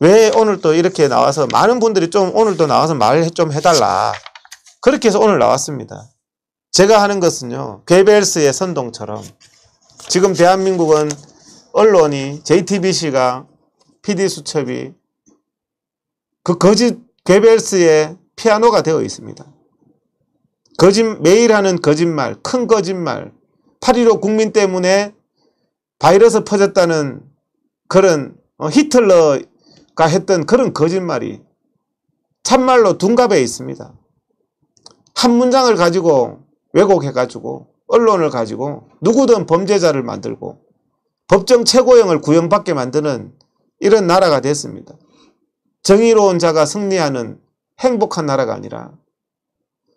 왜 오늘 또 이렇게 나와서 많은 분들이 좀 오늘 또 나와서 말 좀 해달라. 그렇게 해서 오늘 나왔습니다. 제가 하는 것은요. 괴벨스의 선동처럼 지금 대한민국은 언론이 JTBC가 PD수첩이 그 거짓 괴벨스의 피아노가 되어 있습니다. 매일 하는 거짓말, 큰 거짓말, 8.15 국민 때문에 바이러스 퍼졌다는 그런 히틀러가 했던 그런 거짓말이 참말로 둔갑해 있습니다. 한 문장을 가지고 왜곡해가지고 언론을 가지고 누구든 범죄자를 만들고 법정 최고형을 구형받게 만드는 이런 나라가 됐습니다. 정의로운 자가 승리하는 행복한 나라가 아니라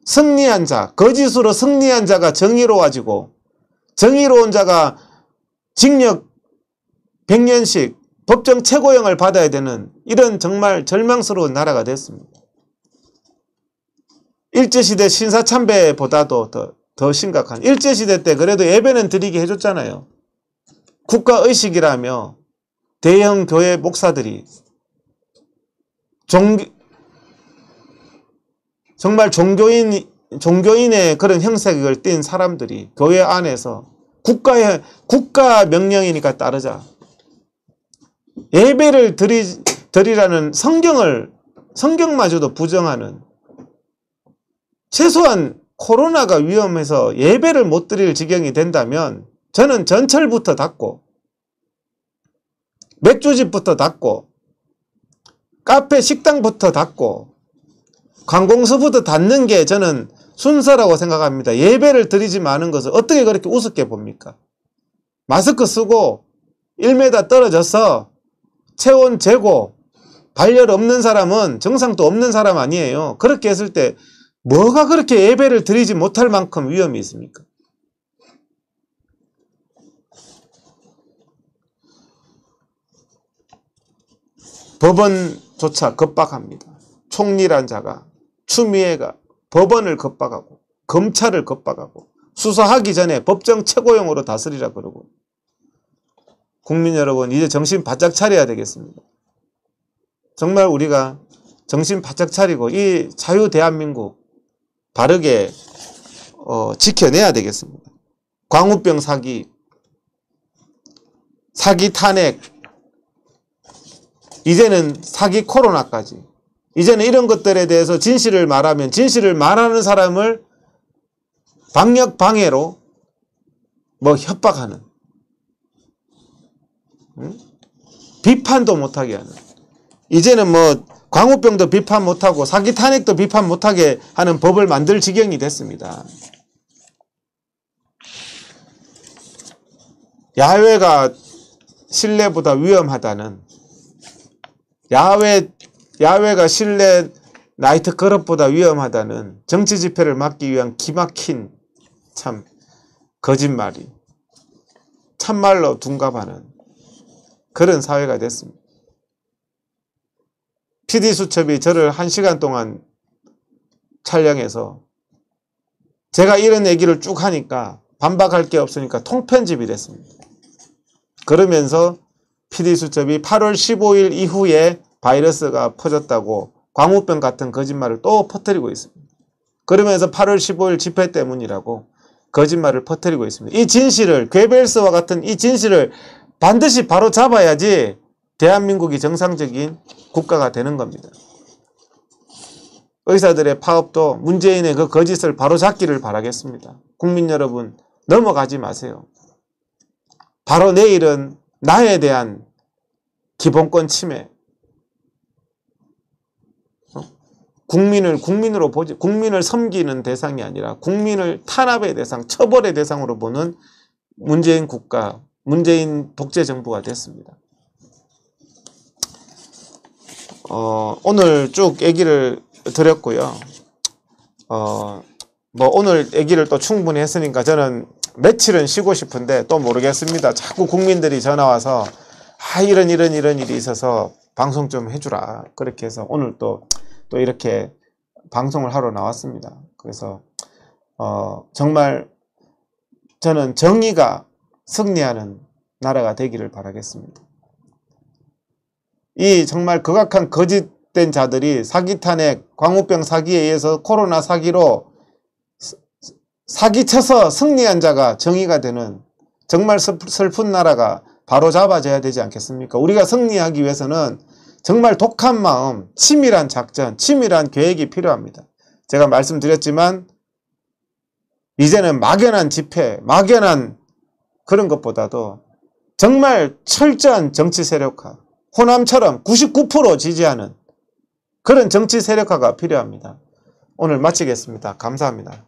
승리한 자, 거짓으로 승리한 자가 정의로워지고 정의로운 자가 징역 100년씩 법정 최고형을 받아야 되는 이런 정말 절망스러운 나라가 됐습니다. 일제시대 신사참배보다도 더 심각한 일제시대 때 그래도 예배는 드리게 해줬잖아요. 국가의식이라며 대형 교회 목사들이 정말 종교인의 그런 형색을 띤 사람들이 교회 안에서 국가 명령이니까 따르자. 예배를 드리라는 성경마저도 부정하는 최소한 코로나가 위험해서 예배를 못 드릴 지경이 된다면 저는 전철부터 닫고 맥주집부터 닫고 카페 식당부터 닫고 관공서부터 닫는 게 저는 순서라고 생각합니다. 예배를 드리지 마는 것을 어떻게 그렇게 우습게 봅니까? 마스크 쓰고 1m 떨어져서 체온 재고, 발열 없는 사람은 정상도 없는 사람 아니에요. 그렇게 했을 때 뭐가 그렇게 예배를 드리지 못할 만큼 위험이 있습니까? 법원조차 겁박합니다. 총리란 자가, 추미애가 법원을 겁박하고 검찰을 겁박하고 수사하기 전에 법정 최고형으로 다스리라 그러고. 국민 여러분, 이제 정신 바짝 차려야 되겠습니다. 정말 우리가 정신 바짝 차리고 이 자유 대한민국 바르게 지켜내야 되겠습니다. 광우병 사기, 사기 탄핵, 이제는 사기 코로나까지, 이제는 이런 것들에 대해서 진실을 말하면 진실을 말하는 사람을 방역 방해로 협박하는, 비판도 못하게 하는, 이제는 광우병도 비판 못하고 사기 탄핵도 비판 못하게 하는 법을 만들 지경이 됐습니다. 야외가 실내보다 위험하다는, 야외가 실내 나이트 클럽보다 위험하다는 정치 집회를 막기 위한 기막힌 참 거짓말이 참말로 둔갑하는 그런 사회가 됐습니다. PD수첩이 저를 1시간 동안 촬영해서 제가 이런 얘기를 쭉 하니까 반박할 게 없으니까 통편집이 됐습니다. 그러면서 PD수첩이 8월 15일 이후에 바이러스가 퍼졌다고 광우병 같은 거짓말을 또 퍼뜨리고 있습니다. 그러면서 8월 15일 집회 때문이라고 거짓말을 퍼뜨리고 있습니다. 이 진실을, 괴벨스와 같은 이 진실을 반드시 바로 잡아야지 대한민국이 정상적인 국가가 되는 겁니다. 의사들의 파업도 문재인의 그 거짓을 바로 잡기를 바라겠습니다. 국민 여러분, 넘어가지 마세요. 바로 내일은 나에 대한 기본권 침해, 국민을 국민으로 보지, 국민을 섬기는 대상이 아니라 국민을 탄압의 대상, 처벌의 대상으로 보는 문재인 국가, 문재인 독재 정부가 됐습니다. 오늘 쭉 얘기를 드렸고요. 오늘 얘기를 또 충분히 했으니까 저는 며칠은 쉬고 싶은데 또 모르겠습니다. 자꾸 국민들이 전화와서 이런 일이 있어서 방송 좀 해주라. 그렇게 해서 오늘 또 이렇게 방송을 하러 나왔습니다. 그래서 정말 저는 정의가 승리하는 나라가 되기를 바라겠습니다. 이 정말 극악한 거짓된 자들이 사기 탄핵, 광우병 사기에 의해서 코로나 사기로 사기쳐서 승리한 자가 정의가 되는 정말 슬픈 나라가 바로 잡아져야 되지 않겠습니까? 우리가 승리하기 위해서는 정말 독한 마음, 치밀한 작전, 치밀한 계획이 필요합니다. 제가 말씀드렸지만 이제는 막연한 집회, 막연한 그런 것보다도 정말 철저한 정치 세력화, 호남처럼 99% 지지하는 그런 정치 세력화가 필요합니다. 오늘 마치겠습니다. 감사합니다.